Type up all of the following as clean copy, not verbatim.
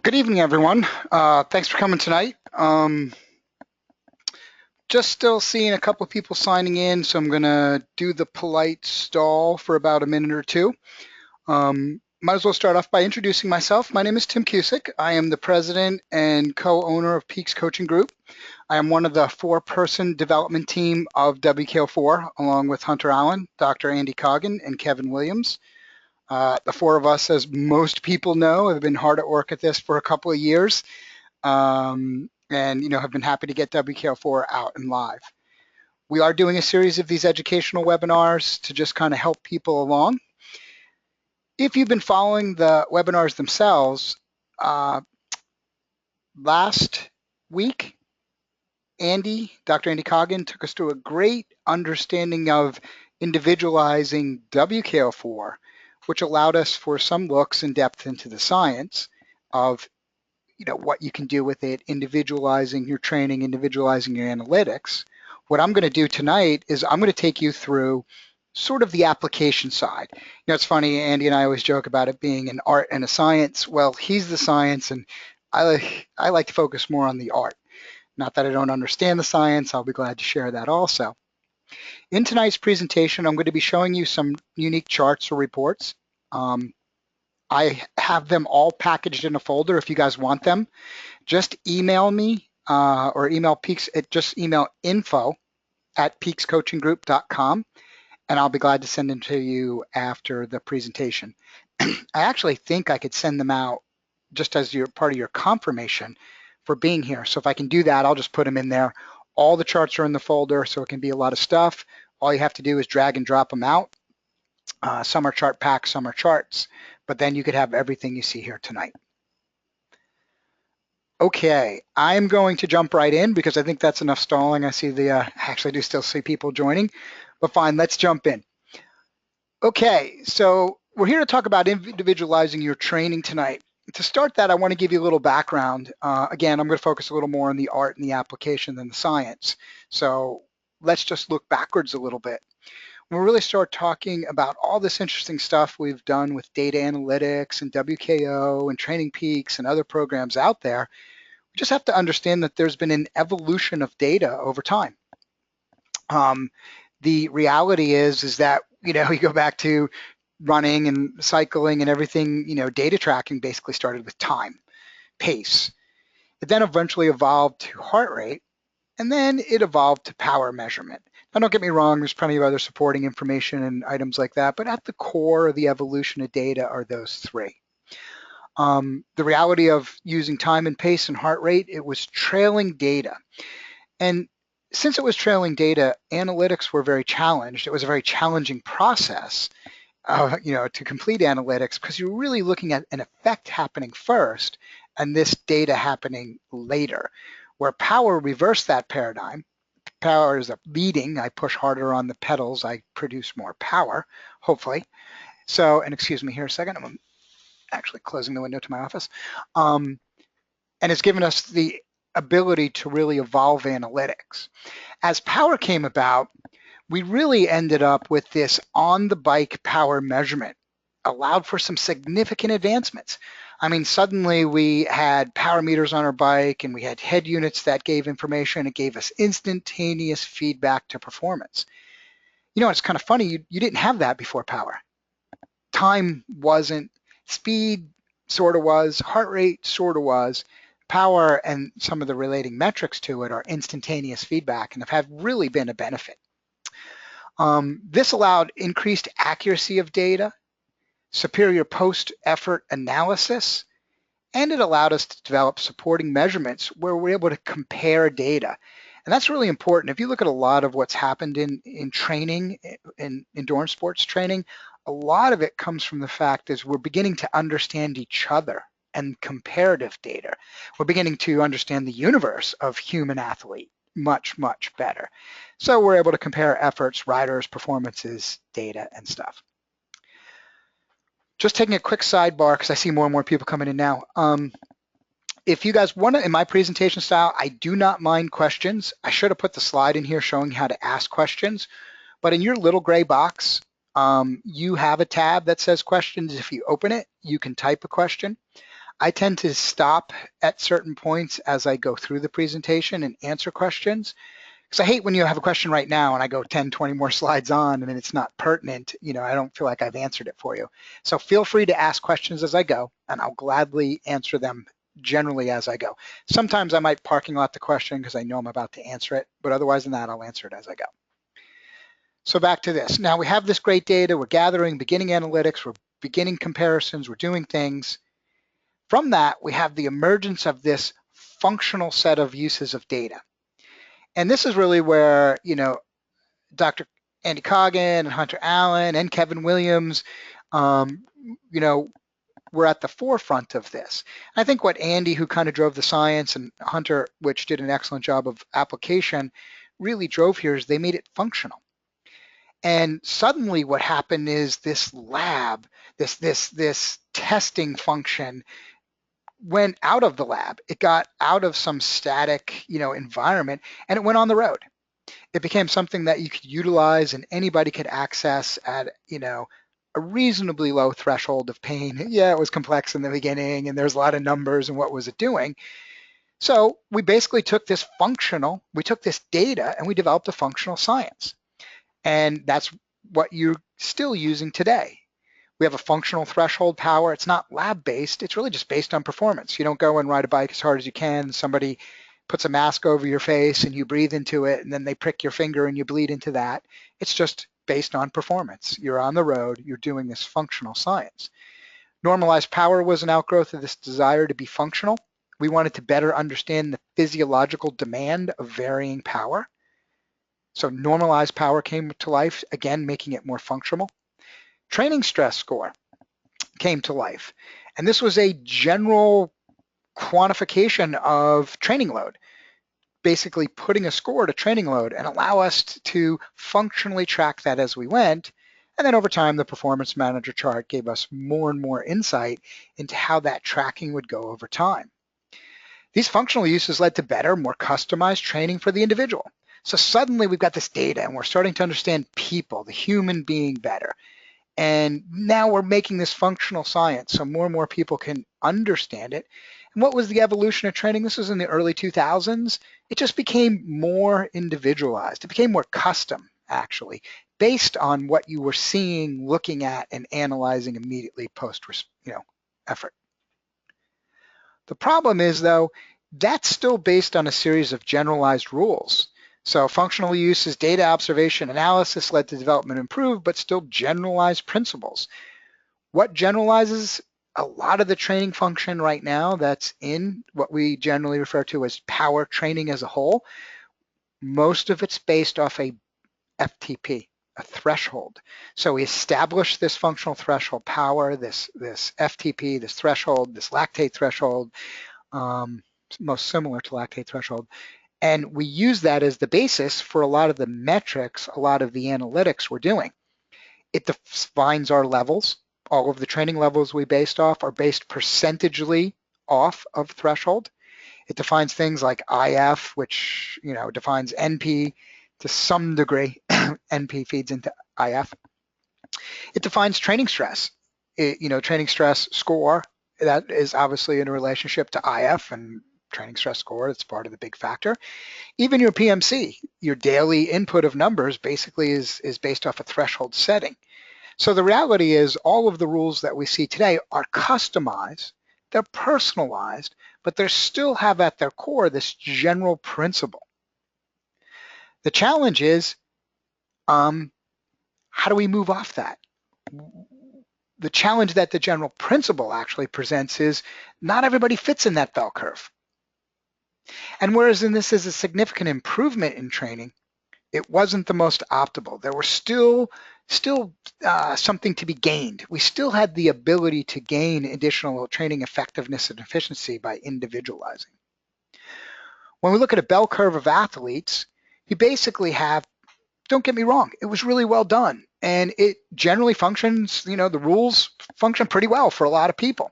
Good evening, everyone. Thanks for coming tonight. Just still seeing a couple of people signing in, so I'm going to do the polite stall for about a minute or two. Might as well start off by introducing myself. My name is Tim Cusick. I am the president and co-owner of Peaks Coaching Group. I am one of the four-person development team of WKO4, along with Hunter Allen, Dr. Andy Coggin, and Kevin Williams. The four of us, as most people know, have been hard at work at this for a couple of years, and have been happy to get WKO4 out and live. We are doing a series of these educational webinars to just kind of help people along. If you've been following the webinars themselves, last week, Dr. Andy Coggin took us through a great understanding of individualizing WKO4, which allowed us for some looks in depth into the science of what you can do with it, individualizing your training, individualizing your analytics. What I'm going to do tonight is I'm going to take you through sort of the application side. It's funny, Andy and I always joke about it being an art and a science. Well, he's the science, and I like to focus more on the art. Not that I don't understand the science, I'll be glad to share that also. In tonight's presentation, I'm going to be showing you some unique charts or reports. I have them all packaged in a folder. If you guys want them, just email me or email Peaks. Just email info@peakscoachinggroup.com, and I'll be glad to send them to you after the presentation. I actually think I could send them out just as part of your confirmation for being here. So if I can do that, I'll just put them in there. All the charts are in the folder, so it can be a lot of stuff. All you have to do is drag and drop them out. Some are chart packs, some are charts, but then you could have everything you see here tonight. Okay, I'm going to jump right in because I think that's enough stalling. I see actually do still see people joining, but fine, let's jump in. Okay, so we're here to talk about individualizing your training tonight. To start that, I want to give you a little background. Again, I'm going to focus a little more on the art and the application than the science. So let's just look backwards a little bit. We'll really start talking about all this interesting stuff we've done with data analytics and WKO and TrainingPeaks and other programs out there. We just have to understand that there's been an evolution of data over time. The reality is that, you go back to running and cycling and everything, data tracking basically started with time, pace. It then eventually evolved to heart rate, and then it evolved to power measurement. Now, don't get me wrong, there's plenty of other supporting information and items like that, but at the core of the evolution of data are those three. The reality of using time and pace and heart rate, it was trailing data. And since it was trailing data, analytics were very challenged. It was a very challenging process, to complete analytics because you're really looking at an effect happening first and this data happening later. Where power reversed that paradigm, power is leading. I push harder on the pedals, I produce more power, hopefully. So, and excuse me here a second, I'm actually closing the window to my office. And it's given us the ability to really evolve analytics. As power came about, we really ended up with this on-the-bike power measurement, allowed for some significant advancements. I mean, suddenly we had power meters on our bike and we had head units that gave information. It gave us instantaneous feedback to performance. It's kind of funny, you didn't have that before power. Time wasn't, speed sort of was, heart rate sort of was. Power and some of the relating metrics to it are instantaneous feedback and have really been a benefit. This allowed increased accuracy of data, superior post-effort analysis, and it allowed us to develop supporting measurements where we're able to compare data. And that's really important. If you look at a lot of what's happened in training, in endurance sports training, a lot of it comes from the fact is we're beginning to understand each other and comparative data. We're beginning to understand the universe of human athlete much, much better. So we're able to compare efforts, riders, performances, data, and stuff. Just taking a quick sidebar because I see more and more people coming in now. If you guys want to, in my presentation style, I do not mind questions. I should have put the slide in here showing how to ask questions, but in your little gray box, you have a tab that says questions. If you open it, you can type a question. I tend to stop at certain points as I go through the presentation and answer questions. Because I hate when you have a question right now and I go 10, 20 more slides on and it's not pertinent. I don't feel like I've answered it for you. So feel free to ask questions as I go, and I'll gladly answer them generally as I go. Sometimes I might parking lot the question because I know I'm about to answer it, but otherwise than that, I'll answer it as I go. So back to this. Now we have this great data. We're gathering, beginning analytics. We're beginning comparisons. We're doing things. From that, we have the emergence of this functional set of uses of data. And this is really where, Dr. Andy Coggan and Hunter Allen and Kevin Williams, were at the forefront of this. I think what Andy, who kind of drove the science, and Hunter, which did an excellent job of application, really drove here is they made it functional. And suddenly what happened is this lab, this testing function went out of the lab. It got out of some static, environment, and it went on the road. It became something that you could utilize and anybody could access at, a reasonably low threshold of pain. Yeah, it was complex in the beginning and there's a lot of numbers and what was it doing? So we basically took this data and we developed a functional science. And that's what you're still using today. We have a functional threshold power. It's not lab-based. It's really just based on performance. You don't go and ride a bike as hard as you can. Somebody puts a mask over your face and you breathe into it, and then they prick your finger and you bleed into that. It's just based on performance. You're on the road. You're doing this functional science. Normalized power was an outgrowth of this desire to be functional. We wanted to better understand the physiological demand of varying power. So normalized power came to life, again, making it more functional. Training stress score came to life. And this was a general quantification of training load, basically putting a score to training load and allow us to functionally track that as we went. And then over time, the performance manager chart gave us more and more insight into how that tracking would go over time. These functional uses led to better, more customized training for the individual. So suddenly we've got this data and we're starting to understand people, the human being better. And now we're making this functional science so more and more people can understand it. And what was the evolution of training? This was in the early 2000s. It just became more individualized. It became more custom, actually, based on what you were seeing, looking at, and analyzing immediately post, effort. The problem is, though, that's still based on a series of generalized rules. So functional uses, data observation, analysis led to development improved, but still generalized principles. What generalizes a lot of the training function right now that's in what we generally refer to as power training as a whole? Most of it's based off a FTP, a threshold. So we establish this functional threshold power, this FTP, this threshold, this lactate threshold, most similar to lactate threshold. And we use that as the basis for a lot of the metrics, a lot of the analytics we're doing. It defines our levels. All of the training levels we based off are based percentagely off of threshold. It defines things like IF, which defines NP to some degree. NP feeds into IF. It defines training stress. Training stress score, that is obviously in a relationship to IF and training stress score, that's part of the big factor. Even your PMC, your daily input of numbers, basically is based off a threshold setting. So the reality is all of the rules that we see today are customized, they're personalized, but they still have at their core this general principle. The challenge is, how do we move off that? The challenge that the general principle actually presents is not everybody fits in that bell curve. And whereas this is a significant improvement in training, it wasn't the most optimal. There was still something to be gained. We still had the ability to gain additional training effectiveness and efficiency by individualizing. When we look at a bell curve of athletes, you basically have, don't get me wrong, it was really well done. And it generally functions, the rules function pretty well for a lot of people.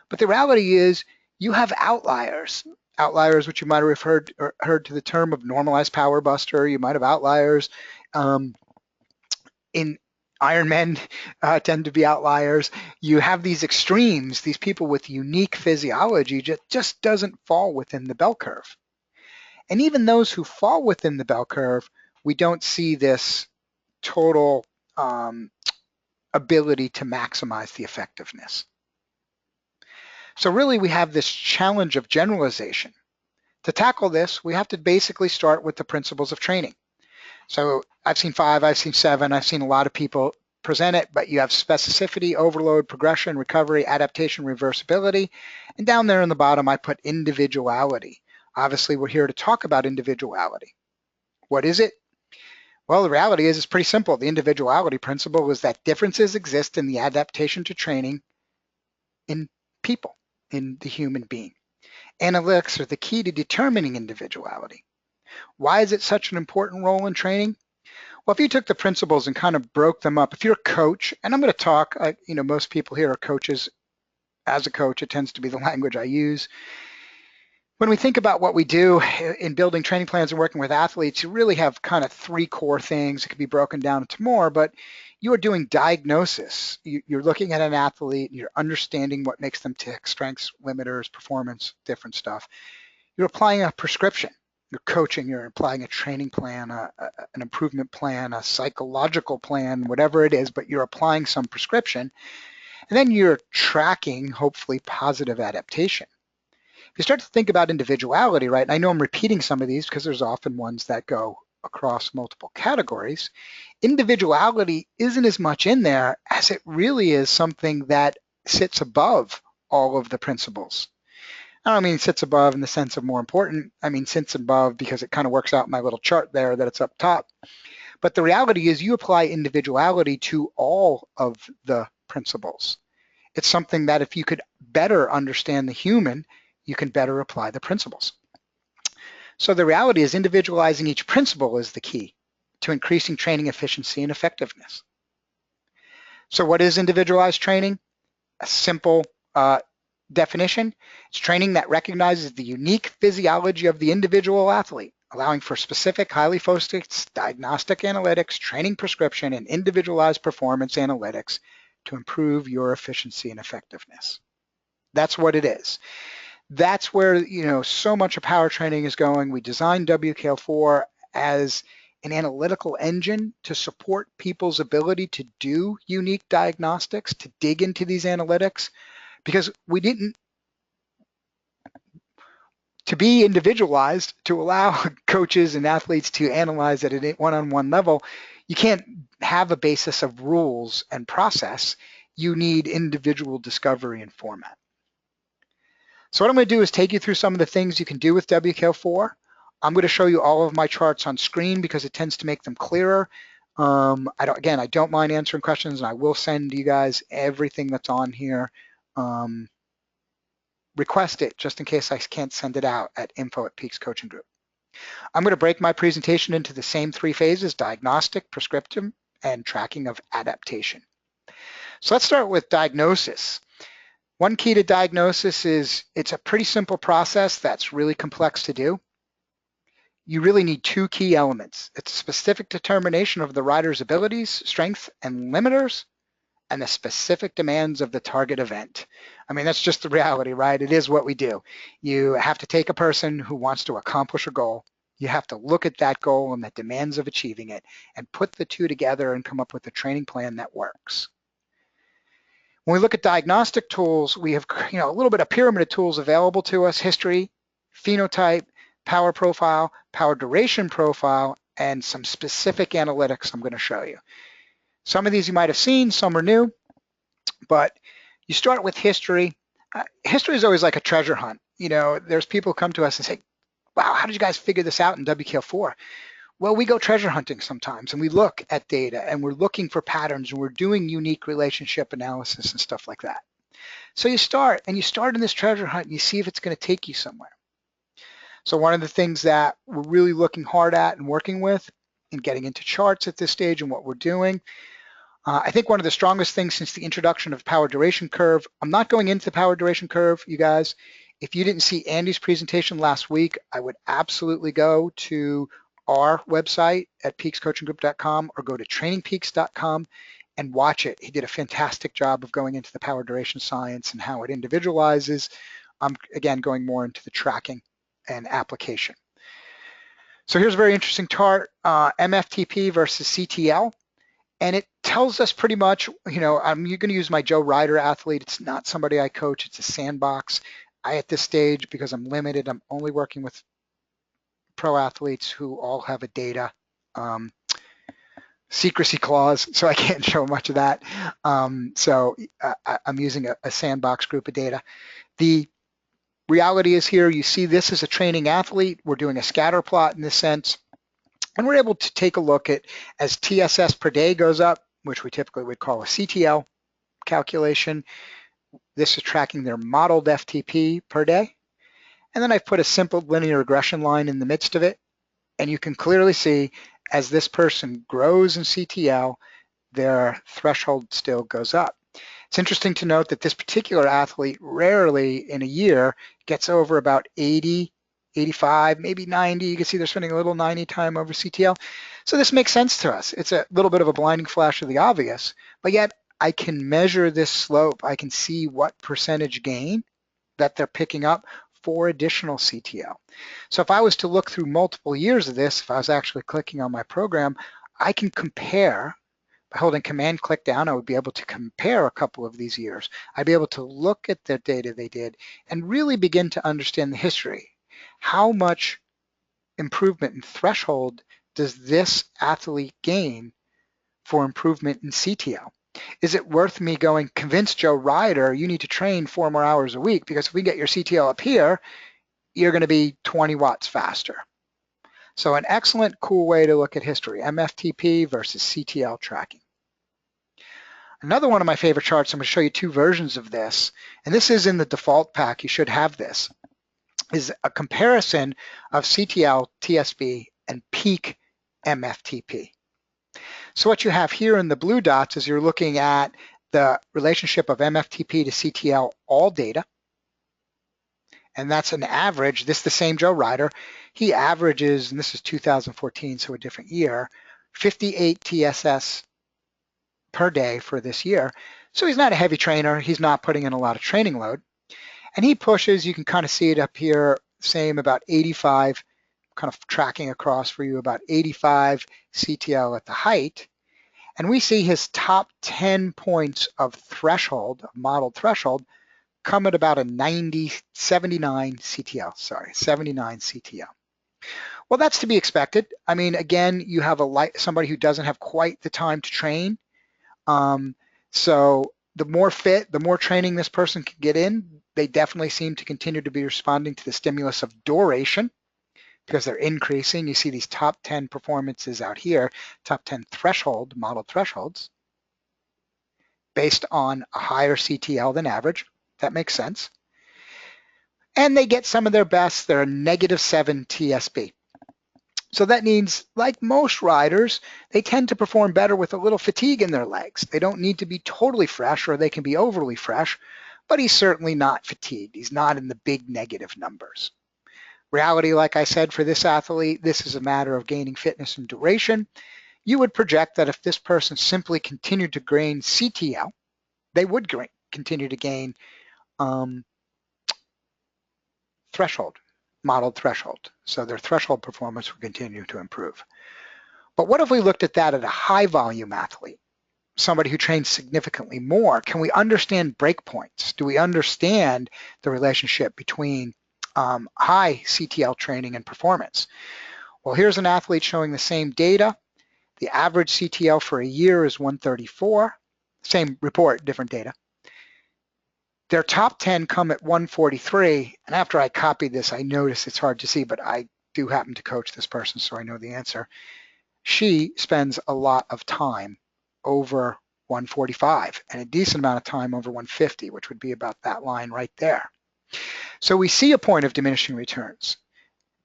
But the reality is you have outliers which you might have heard to the term of normalized power buster. You might have outliers in Ironmen tend to be outliers. You have these extremes, these people with unique physiology just doesn't fall within the bell curve. And even those who fall within the bell curve, we don't see this total ability to maximize the effectiveness. So really we have this challenge of generalization. To tackle this, we have to basically start with the principles of training. So I've seen 5, I've seen 7, I've seen a lot of people present it, but you have specificity, overload, progression, recovery, adaptation, reversibility. And down there in the bottom, I put individuality. Obviously, we're here to talk about individuality. What is it? Well, the reality is it's pretty simple. The individuality principle is that differences exist in the adaptation to training in people, in the human being. Analytics are the key to determining individuality. Why is it such an important role in training? Well, if you took the principles and kind of broke them up, if you're a coach, and I'm going to talk, most people here are coaches. As a coach, it tends to be the language I use. When we think about what we do in building training plans and working with athletes, you really have kind of 3 core things. It can be broken down into more, but you are doing diagnosis. You're looking at an athlete, you're understanding what makes them tick, strengths, limiters, performance, different stuff. You're applying a prescription. You're coaching, you're applying a training plan, an improvement plan, a psychological plan, whatever it is, but you're applying some prescription. And then you're tracking, hopefully, positive adaptation. If you start to think about individuality, right, and I know I'm repeating some of these because there's often ones that go across multiple categories, individuality isn't as much in there as it really is something that sits above all of the principles. I don't mean sits above in the sense of more important. I mean sits above because it kind of works out in my little chart there that it's up top. But the reality is you apply individuality to all of the principles. It's something that if you could better understand the human, you can better apply the principles. So the reality is individualizing each principle is the key to increasing training efficiency and effectiveness. So what is individualized training? A simple definition. It's training that recognizes the unique physiology of the individual athlete, allowing for specific, highly focused diagnostic analytics, training prescription, and individualized performance analytics to improve your efficiency and effectiveness. That's what it is. That's where so much of power training is going. We designed WKO4 as an analytical engine to support people's ability to do unique diagnostics, to dig into these analytics, because we didn't, to be individualized, to allow coaches and athletes to analyze at a one-on-one level, you can't have a basis of rules and process. You need individual discovery and format. So what I'm going to do is take you through some of the things you can do with WKO4. I'm going to show you all of my charts on screen because it tends to make them clearer. I don't mind answering questions, and I will send you guys everything that's on here. Request it just in case I can't send it out at info@Peaks Coaching Group. I'm going to break my presentation into the same 3 phases: diagnostic, prescriptive, and tracking of adaptation. So let's start with diagnosis. One key to diagnosis is it's a pretty simple process that's really complex to do. You really need 2 key elements. It's a specific determination of the rider's abilities, strengths, and limiters, and the specific demands of the target event. I mean, that's just the reality, right? It is what we do. You have to take a person who wants to accomplish a goal. You have to look at that goal and the demands of achieving it and put the 2 together and come up with a training plan that works. When we look at diagnostic tools, we have a little bit of pyramid of tools available to us: history, phenotype, power profile, power duration profile, and some specific analytics I'm going to show you. Some of these you might have seen, some are new, but you start with history. History is always like a treasure hunt. There's people who come to us and say, wow, how did you guys figure this out in WKO4? Well, we go treasure hunting sometimes, and we look at data, and we're looking for patterns, and we're doing unique relationship analysis and stuff like that. So you start in this treasure hunt, and you see if it's going to take you somewhere. So one of the things that we're really looking hard at and working with and getting into charts at this stage and what we're doing, I think one of the strongest things since the introduction of power duration curve, I'm not going into the power duration curve, you guys. If you didn't see Andy's presentation last week, I would absolutely go to our website at peakscoachinggroup.com or go to trainingpeaks.com and watch it. He did a fantastic job of going into the power duration science and how it individualizes. I'm, again, going more into the tracking and application. So here's a very interesting chart, mFTP versus CTL. And it tells us pretty much, I'm going to use my Joe Ryder athlete. It's not somebody I coach. It's a sandbox. At this stage, because I'm limited, I'm only working with pro athletes who all have a data secrecy clause, so I can't show much of that. So I'm using a sandbox group of data. The reality is here, you see this is a training athlete. We're doing a scatter plot in this sense. And we're able to take a look at as TSS per day goes up, which we typically would call a CTL calculation. This is tracking their modeled FTP per day. And then I've put a simple linear regression line in the midst of it. And you can clearly see as this person grows in CTL, their threshold still goes up. It's interesting to note that this particular athlete rarely in a year gets over about 80, 85, maybe 90. You can see they're spending a little 90 time over CTL. So this makes sense to us. It's a little bit of a blinding flash of the obvious, but yet I can measure this slope. I can see what percentage gain that they're picking up for additional CTL. So if I was to look through multiple years of this, if I was actually clicking on my program, I can compare. By holding command click down, I would be able to compare a couple of these years. I'd be able to look at the data they did and really begin to understand the history. How much improvement in threshold does this athlete gain for improvement in CTL? Is it worth me going, convince Joe Ryder, you need to train 4 more hours a week, because if we get your CTL up here, you're going to be 20 watts faster. So an excellent, cool way to look at history, mFTP versus CTL tracking. Another one of my favorite charts, I'm going to show you 2 versions of this, and this is in the default pack, you should have this, is a comparison of CTL, TSB, and Peak mFTP. So what you have here in the blue dots is you're looking at the relationship of mFTP to CTL all data, and that's an average. This is the same Joe Ryder. He averages, and this is 2014, so a different year, 58 TSS per day for this year. So he's not a heavy trainer. He's not putting in a lot of training load. And he pushes, you can kind of see it up here, same about 85, kind of tracking across for you, about 85 CTL at the height. And we see his top 10 points of threshold, modeled threshold, come at about a 79 CTL. Well, that's to be expected. I mean, again, you have somebody who doesn't have quite the time to train. So the more fit, the more training this person can get in, they definitely seem to continue to be responding to the stimulus of duration because they're increasing. You see these top 10 performances out here, top 10 threshold, modeled thresholds, based on a higher CTL than average. That makes sense. And they get some of their best. They're a -7 TSB. So that means, like most riders, they tend to perform better with a little fatigue in their legs. They don't need to be totally fresh, or they can be overly fresh, but he's certainly not fatigued. He's not in the big negative numbers. Reality, like I said, for this athlete, this is a matter of gaining fitness and duration. You would project that if this person simply continued to gain CTL, they would continue to gain threshold, modeled threshold. So their threshold performance will continue to improve. But what if we looked at that at a high volume athlete, somebody who trains significantly more? Can we understand breakpoints? Do we understand the relationship between high CTL training and performance? Well, here's an athlete showing the same data. The average CTL for a year is 134. Same report, different data. Their top 10 come at 143, and after I copied this, I noticed it's hard to see, but I do happen to coach this person, so I know the answer. She spends a lot of time over 145 and a decent amount of time over 150, which would be about that line right there. So we see a point of diminishing returns.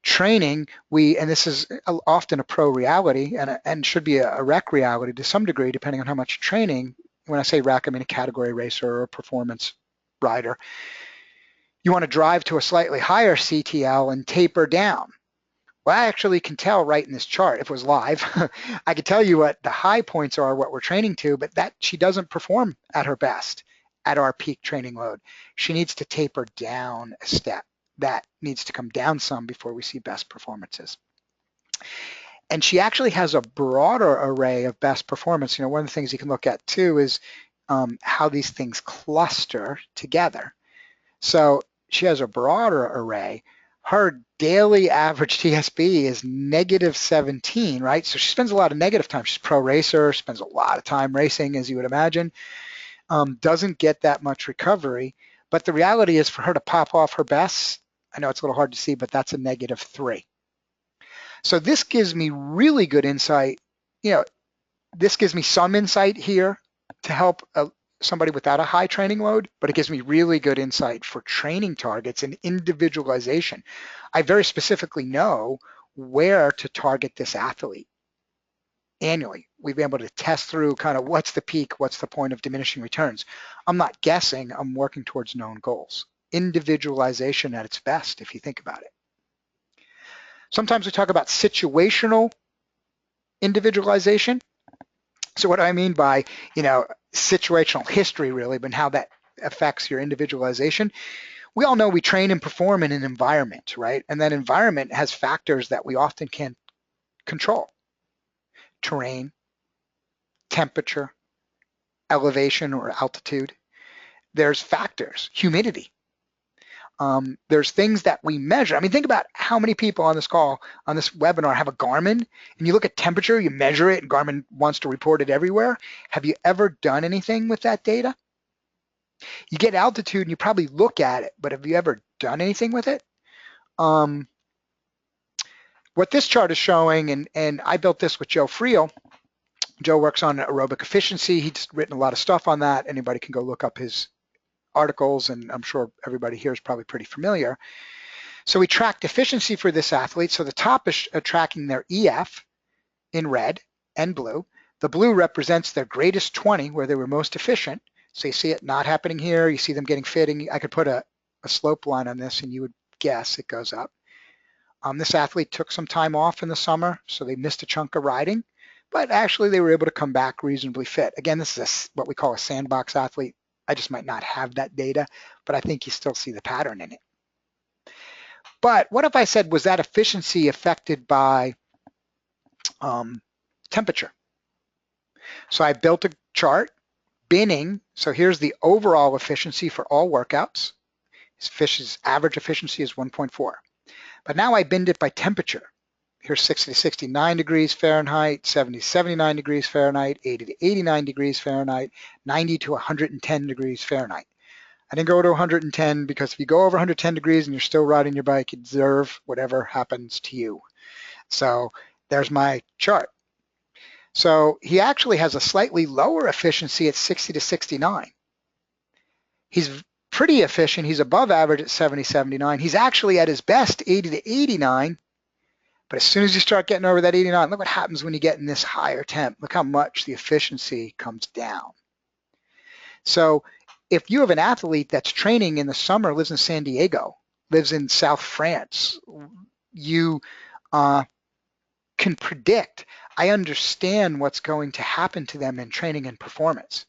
Training, and this is often a pro reality and should be a rec reality to some degree, depending on how much training. When I say rec, I mean a category racer or a performance rider. You want to drive to a slightly higher CTL and taper down. Well, I actually can tell right in this chart, if it was live, I could tell you what the high points are, what we're training to, but that she doesn't perform at her best at our peak training load. She needs to taper down a step. That needs to come down some before we see best performances. And she actually has a broader array of best performance. You know, one of the things you can look at too is how these things cluster together. So she has a broader array. Her daily average TSB is -17, right? So she spends a lot of negative time. She's a pro racer, spends a lot of time racing, as you would imagine, doesn't get that much recovery. But the reality is for her to pop off her best, I know it's a little hard to see, but that's a -3. So this gives me really good insight. You know, this gives me some insight here to help somebody without a high training load, but it gives me really good insight for training targets and individualization. I very specifically know where to target this athlete annually. We've been able to test through kind of what's the peak, what's the point of diminishing returns. I'm not guessing, I'm working towards known goals. Individualization at its best, if you think about it. Sometimes we talk about situational individualization. So what do I mean by, you know, situational history really, but how that affects your individualization? We all know we train and perform in an environment, right? And that environment has factors that we often can't control. Terrain, temperature, elevation or altitude. There's factors, humidity. There's things that we measure. I mean, think about how many people on this call, on this webinar have a Garmin, and you look at temperature, you measure it, and Garmin wants to report it everywhere. Have you ever done anything with that data? You get altitude and you probably look at it, but have you ever done anything with it? What this chart is showing, and I built this with Joe Friel. Joe works on aerobic efficiency. He's written a lot of stuff on that. Anybody can go look up his articles, and I'm sure everybody here is probably pretty familiar. So we tracked efficiency for this athlete. So the top is tracking their EF in red and blue. The blue represents their greatest 20, where they were most efficient. So you see it not happening here. You see them getting fit. And I could put a slope line on this, and you would guess it goes up. This athlete took some time off in the summer, so they missed a chunk of riding. But actually, they were able to come back reasonably fit. Again, this is what we call a sandbox athlete. I just might not have that data, but I think you still see the pattern in it. But what if I said, was that efficiency affected by temperature? So I built a chart, binning. So here's the overall efficiency for all workouts. His average efficiency is 1.4. But now I binned it by temperature. Here's 60 to 69 degrees Fahrenheit, 70 to 79 degrees Fahrenheit, 80 to 89 degrees Fahrenheit, 90 to 110 degrees Fahrenheit. I didn't go to 110 because if you go over 110 degrees and you're still riding your bike, you deserve whatever happens to you. So there's my chart. So he actually has a slightly lower efficiency at 60 to 69. He's pretty efficient. He's above average at 70, 79. He's actually at his best 80 to 89. But as soon as you start getting over that 89, look what happens when you get in this higher temp. Look how much the efficiency comes down. So if you have an athlete that's training in the summer, lives in San Diego, lives in South France, you can predict. I understand what's going to happen to them in training and performance.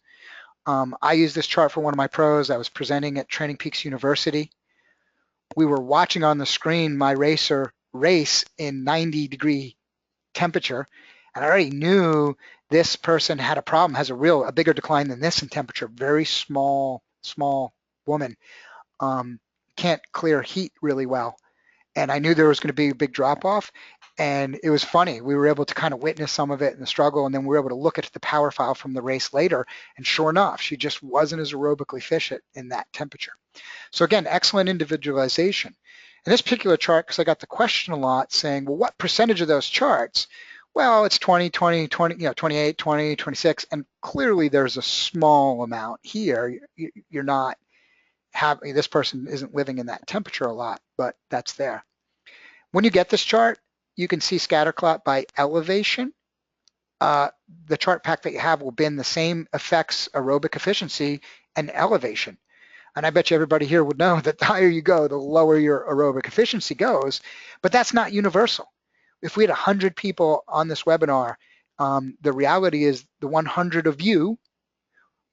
I use this chart for one of my pros. I was presenting at TrainingPeaks University. We were watching on the screen my racer race in 90-degree temperature, and I already knew this person had a problem, has a bigger decline than this in temperature. Very small woman, can't clear heat really well, and I knew there was going to be a big drop off. And it was funny. We were able to kind of witness some of it in the struggle, and then we were able to look at the power file from the race later, and sure enough, she just wasn't as aerobically efficient in that temperature. So again, excellent individualization. In this particular chart, because I got the question a lot saying, well, what percentage of those charts? Well, it's 20, 20, 20, 28, 20, 26, and clearly there's a small amount here. You're not having, this person isn't living in that temperature a lot, but that's there. When you get this chart, you can see scatter plot by elevation. The chart pack that you have will bin the same effects, aerobic efficiency and elevation. And I bet you everybody here would know that the higher you go, the lower your aerobic efficiency goes, but that's not universal. If we had 100 people on this webinar, the reality is the 100 of you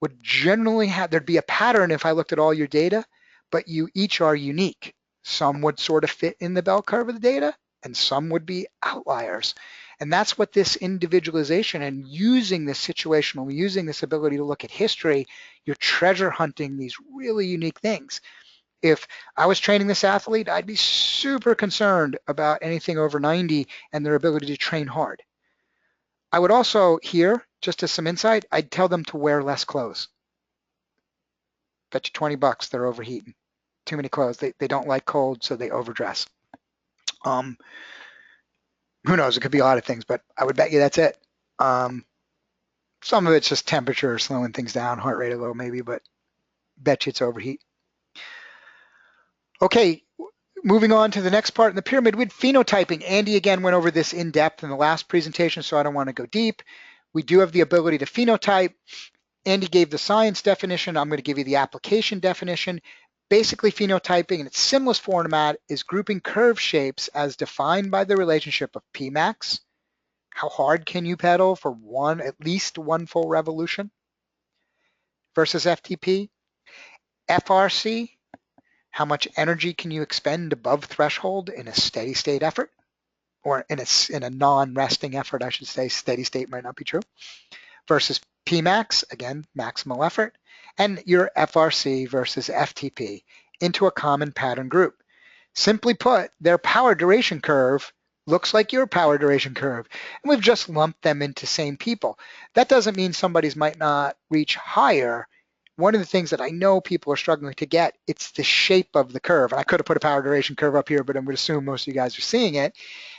would generally have, there'd be a pattern if I looked at all your data, but you each are unique. Some would sort of fit in the bell curve of the data, and some would be outliers. And that's what this individualization and using this situational, using this ability to look at history, you're treasure hunting these really unique things. If I was training this athlete, I'd be super concerned about anything over 90 and their ability to train hard. I would also here, just as some insight, I'd tell them to wear less clothes. Bet you 20 bucks they're overheating. Too many clothes. They don't like cold, so they overdress. Who knows? It could be a lot of things, but I would bet you that's it. Some of it's just temperature slowing things down, heart rate a little maybe, but bet you it's overheat. Okay, moving on to the next part in the pyramid with phenotyping. Andy again went over this in depth in the last presentation, so I don't want to go deep. We do have the ability to phenotype. Andy gave the science definition. I'm going to give you the application definition. Basically, phenotyping in its simplest format is grouping curve shapes as defined by the relationship of Pmax. How hard can you pedal for at least one full revolution versus FTP? FRC, how much energy can you expend above threshold in a steady state effort? Or in a non-resting effort, I should say. Steady state might not be true. Versus Pmax, again, maximal effort, and your FRC versus FTP into a common pattern group. Simply put, their power duration curve looks like your power duration curve, and we've just lumped them into same people. That doesn't mean somebody's might not reach higher. One of the things that I know people are struggling to get, it's the shape of the curve. And I could have put a power duration curve up here, but I'm going to assume most of you guys are seeing it.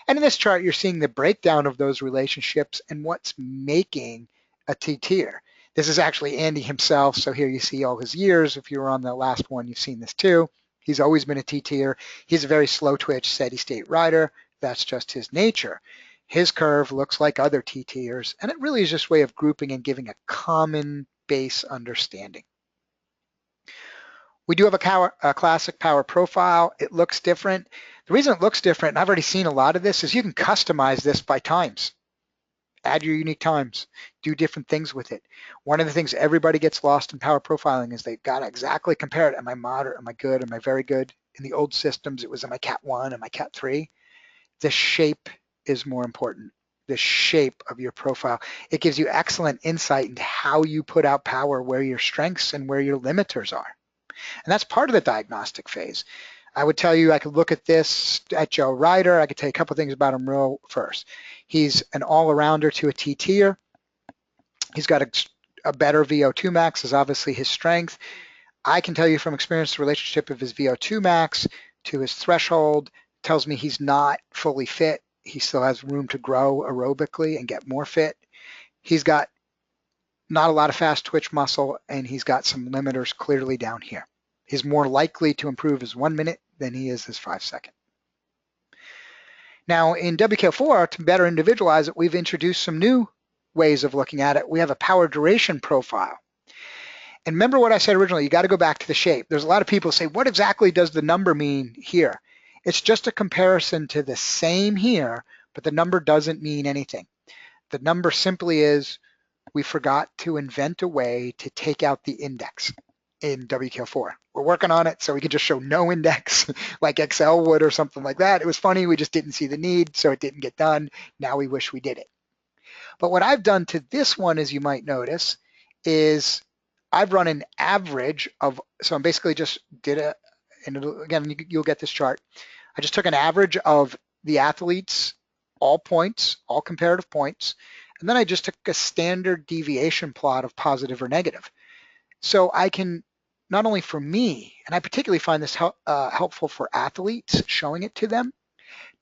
And in this chart, you're seeing the breakdown of those relationships and what's making a T-tier. This is actually Andy himself, so here you see all his years. If you were on the last one, you've seen this too. He's always been a T-tier. He's a very slow twitch, steady state rider. That's just his nature. His curve looks like other T-tiers, and it really is just a way of grouping and giving a common base understanding. We do have a classic power profile. It looks different. The reason it looks different, and I've already seen a lot of this, is you can customize this by times. Add your unique times, do different things with it. One of the things everybody gets lost in power profiling is they've got to exactly compare it. Am I moderate? Am I good? Am I very good? In the old systems, it was am I Cat 1? Am I Cat 3? The shape is more important. The shape of your profile. It gives you excellent insight into how you put out power, where your strengths and where your limiters are. And that's part of the diagnostic phase. I would tell you I could look at this at Joe Ryder. I could tell you a couple things about him real first. He's an all-arounder to a T-tier. He's got a better VO2 max is obviously his strength. I can tell you from experience the relationship of his VO2 max to his threshold tells me he's not fully fit. He still has room to grow aerobically and get more fit. He's got not a lot of fast twitch muscle, and he's got some limiters clearly down here. He's more likely to improve his 1 minute than he is his 5 second. Now in WKO4, to better individualize it, we've introduced some new ways of looking at it. We have a power duration profile. And remember what I said originally, you got to go back to the shape. There's a lot of people say, what exactly does the number mean here? It's just a comparison to the same here, but the number doesn't mean anything. The number simply is we forgot to invent a way to take out the index in WKO4. We're working on it so we could just show no index like Excel would or something like that. It was funny, we just didn't see the need, so it didn't get done. Now we wish we did it. But what I've done to this one, as you might notice, is I've run an average of, so I'm basically just did a, and again, you'll get this chart. I just took an average of the athletes, all points, all comparative points, and then I just took a standard deviation plot of positive or negative. So I can, not only for me, and I particularly find this helpful for athletes, showing it to them,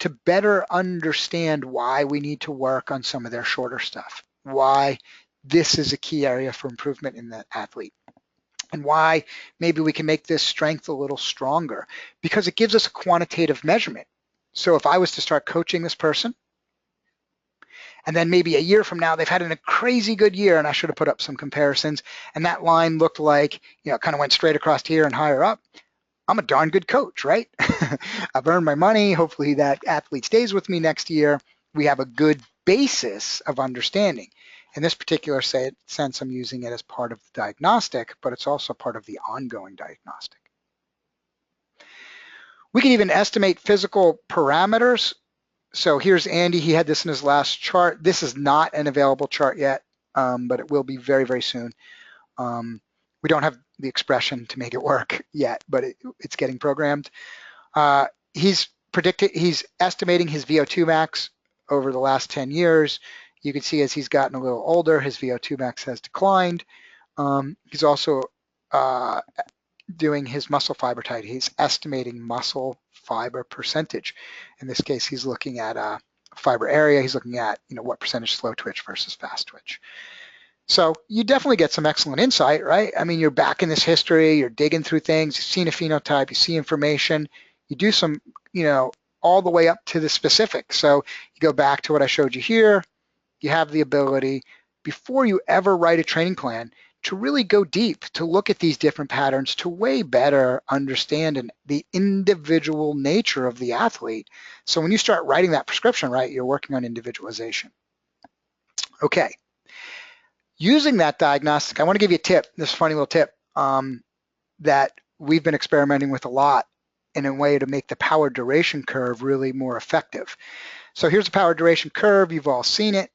to better understand why we need to work on some of their shorter stuff, why this is a key area for improvement in the athlete, and why maybe we can make this strength a little stronger, because it gives us a quantitative measurement. So if I was to start coaching this person, and then maybe a year from now, they've had a crazy good year, and I should have put up some comparisons, and that line looked like, kind of went straight across here and higher up, I'm a darn good coach, right? I've earned my money. Hopefully that athlete stays with me next year. we have a good basis of understanding. In this particular sense, I'm using it as part of the diagnostic, but it's also part of the ongoing diagnostic. We can even estimate physical parameters. So here's Andy. He had this in his last chart. This is not an available chart yet, but it will be very, very soon. We don't have the expression to make it work yet, but it's getting programmed. He's estimating his VO2 max over the last 10 years. You can see as he's gotten a little older, his VO2 max has declined. He's also doing his muscle fiber type. He's estimating muscle fiber percentage. In this case, he's looking at fiber area. He's looking at, what percentage slow twitch versus fast twitch. So you definitely get some excellent insight, right? I mean, you're back in this history, you're digging through things, you've seen a phenotype, you see information, you do some, all the way up to the specific. So you go back to what I showed you here, you have the ability, before you ever write a training plan, to really go deep, to look at these different patterns, to way better understand the individual nature of the athlete. So when you start writing that prescription, right, you're working on individualization. Okay. Using that diagnostic, I want to give you a tip, this funny little tip that we've been experimenting with a lot in a way to make the power duration curve really more effective. So here's the power duration curve. You've all seen it.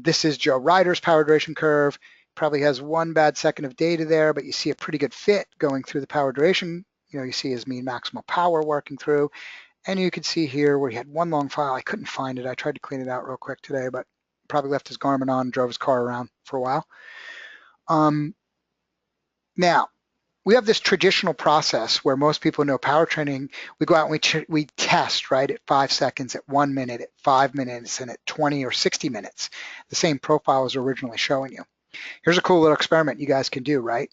This is Joe Ryder's power duration curve. Probably has 1 bad second of data there, but you see a pretty good fit going through the power duration. You see his mean maximal power working through. And you can see here where he had one long file. I couldn't find it. I tried to clean it out real quick today, but probably left his Garmin on and drove his car around for a while. Now, we have this traditional process where most people know power training. We go out and we test, right, at 5 seconds, at 1 minute, at 5 minutes, and at 20 or 60 minutes. The same profile as originally showing you. Here's a cool little experiment you guys can do, right?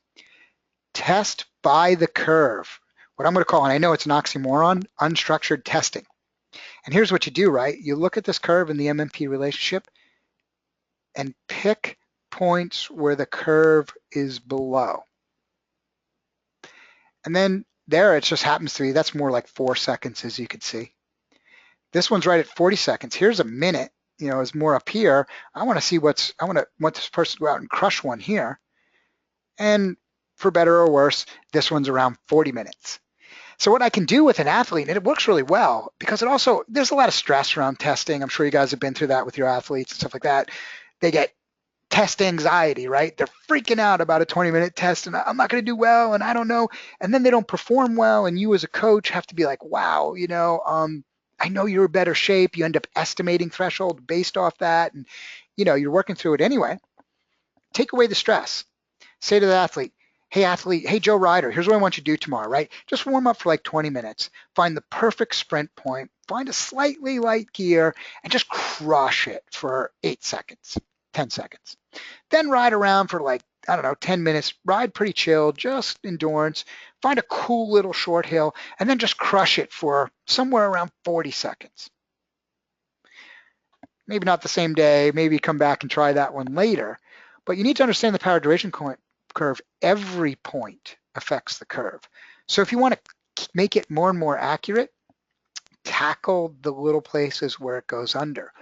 Test by the curve. What I'm going to call, and I know it's an oxymoron, unstructured testing. And here's what you do, right? You look at this curve in the MMP relationship and pick points where the curve is below. And then there it just happens to be, that's more like 4 seconds, as you can see. This one's right at 40 seconds. Here's a minute, is more up here. I want to see want this person to go out and crush one here. And for better or worse, this one's around 40 minutes. So what I can do with an athlete, and it works really well, because there's a lot of stress around testing. I'm sure you guys have been through that with your athletes and stuff like that. They get test anxiety, right? They're freaking out about a 20-minute test and I'm not going to do well and I don't know. And then they don't perform well. And you as a coach have to be like, wow, I know you're in better shape. You end up estimating threshold based off that. And, you're working through it anyway. Take away the stress. Say to the athlete, hey Joe Ryder, here's what I want you to do tomorrow, right? Just warm up for like 20 minutes. Find the perfect sprint point. Find a slightly light gear and just crush it for 8 seconds. 10 seconds. Then ride around for 10 minutes, ride pretty chill, just endurance, find a cool little short hill, and then just crush it for somewhere around 40 seconds. Maybe not the same day, maybe come back and try that one later, but you need to understand the power duration curve. Every point affects the curve. So if you want to make it more and more accurate, tackle the little places where it goes under.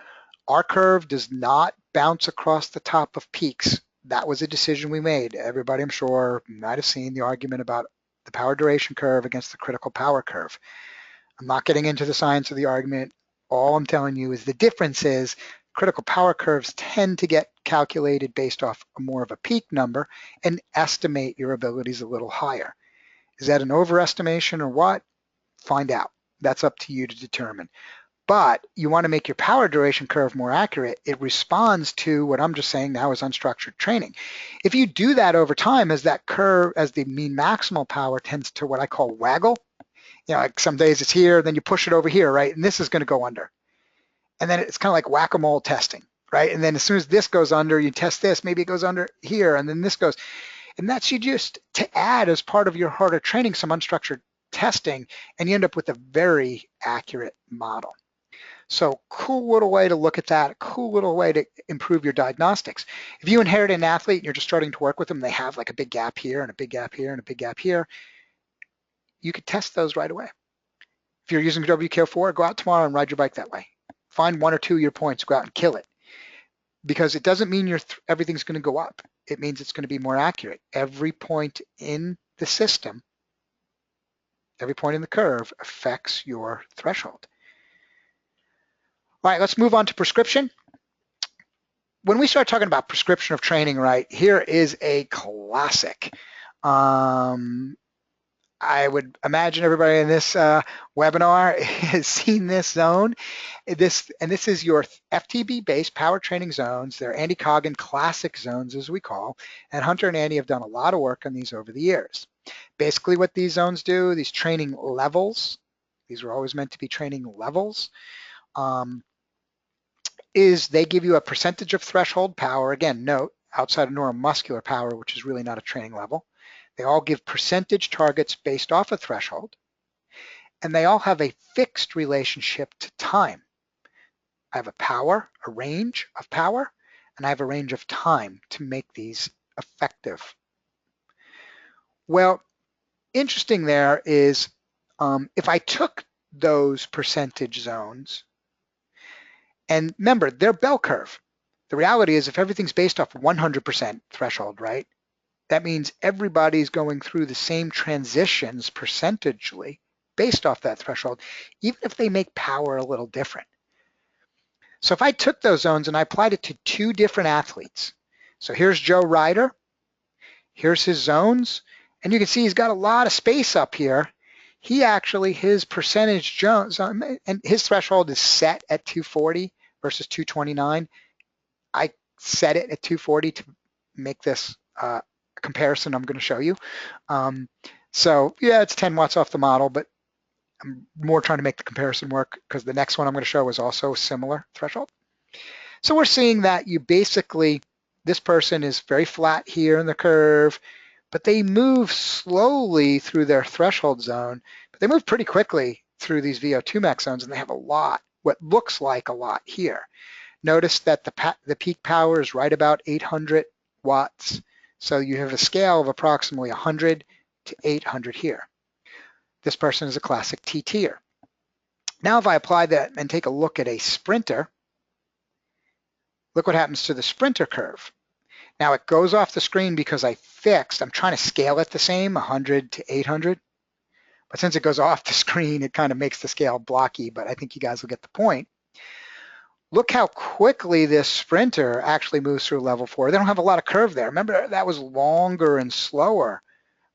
Our curve does not bounce across the top of peaks. That was a decision we made. Everybody, I'm sure, might have seen the argument about the power duration curve against the critical power curve. I'm not getting into the science of the argument. All I'm telling you is the difference is critical power curves tend to get calculated based off more of a peak number and estimate your abilities a little higher. Is that an overestimation or what? Find out. That's up to you to determine. But you want to make your power duration curve more accurate. It responds to what I'm just saying now is unstructured training. If you do that over time, as that curve, as the mean maximal power tends to what I call waggle, like some days it's here, then you push it over here, right? And this is going to go under. And then it's kind of like whack-a-mole testing, right? And then as soon as this goes under, you test this, maybe it goes under here, and then this goes. And that's you just to add as part of your harder training some unstructured testing, and you end up with a very accurate model. So cool little way to look at that, a cool little way to improve your diagnostics. If you inherit an athlete and you're just starting to work with them, they have like a big gap here and a big gap here and a big gap here, you could test those right away. If you're using WKO4, go out tomorrow and ride your bike that way. find one or two of your points, go out and kill it. Because it doesn't mean everything's going to go up. It means it's going to be more accurate. Every point in the system, every point in the curve affects your threshold. All right, let's move on to prescription. When we start talking about prescription of training, right, here is a classic. I would imagine everybody in this webinar has seen this zone. This is your FTP Based Power Training zones. They're Andy Coggan classic zones, as we call, and Hunter and Andy have done a lot of work on these over the years. Basically what these zones do, these training levels, these were always meant to be training levels, is they give you a percentage of threshold power. Again, note, outside of neuromuscular power, which is really not a training level. They all give percentage targets based off a threshold, and they all have a fixed relationship to time. I have a range of power, and I have a range of time to make these effective. Well, interesting there is if I took those percentage zones, and remember, they're bell curve. The reality is if everything's based off 100% threshold, right? That means everybody's going through the same transitions percentagely based off that threshold, even if they make power a little different. So if I took those zones and I applied it to two different athletes, so here's Joe Ryder, here's his zones, and you can see he's got a lot of space up here. He actually, his percentage zone, and his threshold is set at 240 versus 229. I set it at 240 to make this comparison I'm going to show you. So yeah, it's 10 watts off the model, but I'm more trying to make the comparison work because the next one I'm going to show is also a similar threshold. So we're seeing that you basically, this person is very flat here in the curve, but they move slowly through their threshold zone, but they move pretty quickly through these VO2 max zones, and they have a lot, what looks like a lot here. Notice that the peak power is right about 800 watts. So you have a scale of approximately 100 to 800 here. This person is a classic T-tier. Now if I apply that and take a look at a sprinter, look what happens to the sprinter curve. Now it goes off the screen because I'm trying to scale it the same, 100 to 800. But since it goes off the screen, it kind of makes the scale blocky, but I think you guys will get the point. Look how quickly this sprinter actually moves through level 4. They don't have a lot of curve there. Remember, that was longer and slower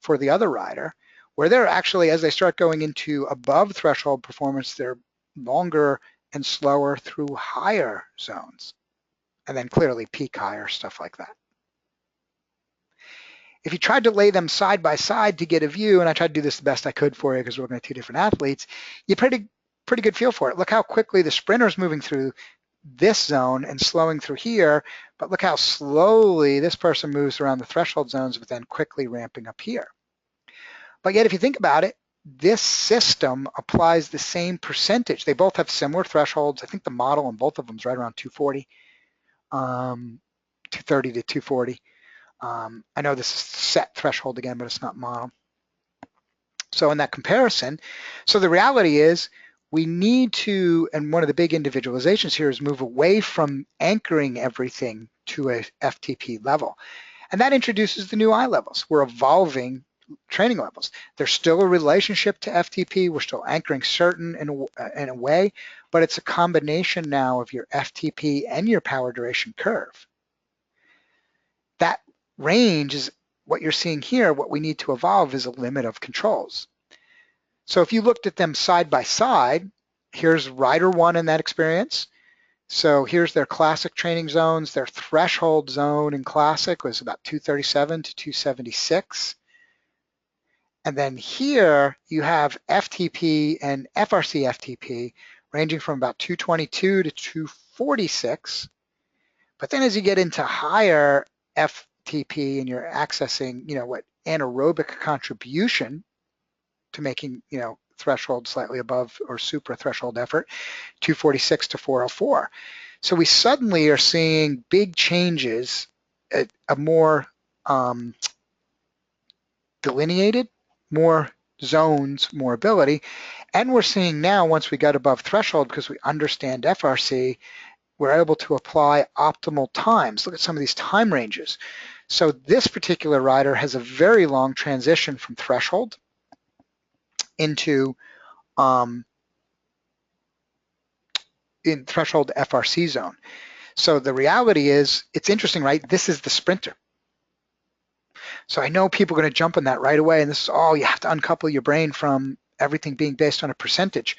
for the other rider, where they're actually, as they start going into above threshold performance, they're longer and slower through higher zones, and then clearly peak higher, stuff like that. If you tried to lay them side by side to get a view, and I tried to do this the best I could for you because we're looking at two different athletes, you pretty good feel for it. Look how quickly the sprinter's moving through this zone and slowing through here, but look how slowly this person moves around the threshold zones, but then quickly ramping up here. But yet, if you think about it, this system applies the same percentage. They both have similar thresholds. I think the model on both of them is right around 240, 230 to 240. I know this is set threshold again, but it's not model. So in that comparison, so the reality is we need to, and one of the big individualizations here is move away from anchoring everything to a FTP level. And that introduces the new iLevels. We're evolving training levels. There's still a relationship to FTP. We're still anchoring certain in a way, but it's a combination now of your FTP and your power duration curve. That range is what you're seeing here. What we need to evolve is a limit of controls. So if you looked at them side by side, here's rider one in that experience. So here's their classic training zones. Their threshold zone in classic was about 237 to 276. And then here you have FTP and FRC FTP ranging from about 222 to 246. But then as you get into higher FTP and you're accessing, what anaerobic contribution to making, threshold slightly above or supra threshold effort, 246 to 404. So we suddenly are seeing big changes, a more delineated, more zones more ability. And we're seeing now, once we got above threshold, because we understand FRC, we're able to apply optimal times. Look at some of these time ranges. So this particular rider has a very long transition from threshold into in threshold FRC zone. So the reality is, it's interesting, right? This is the sprinter. So I know people are going to jump on that right away, and this is, oh, you have to uncouple your brain from everything being based on a percentage.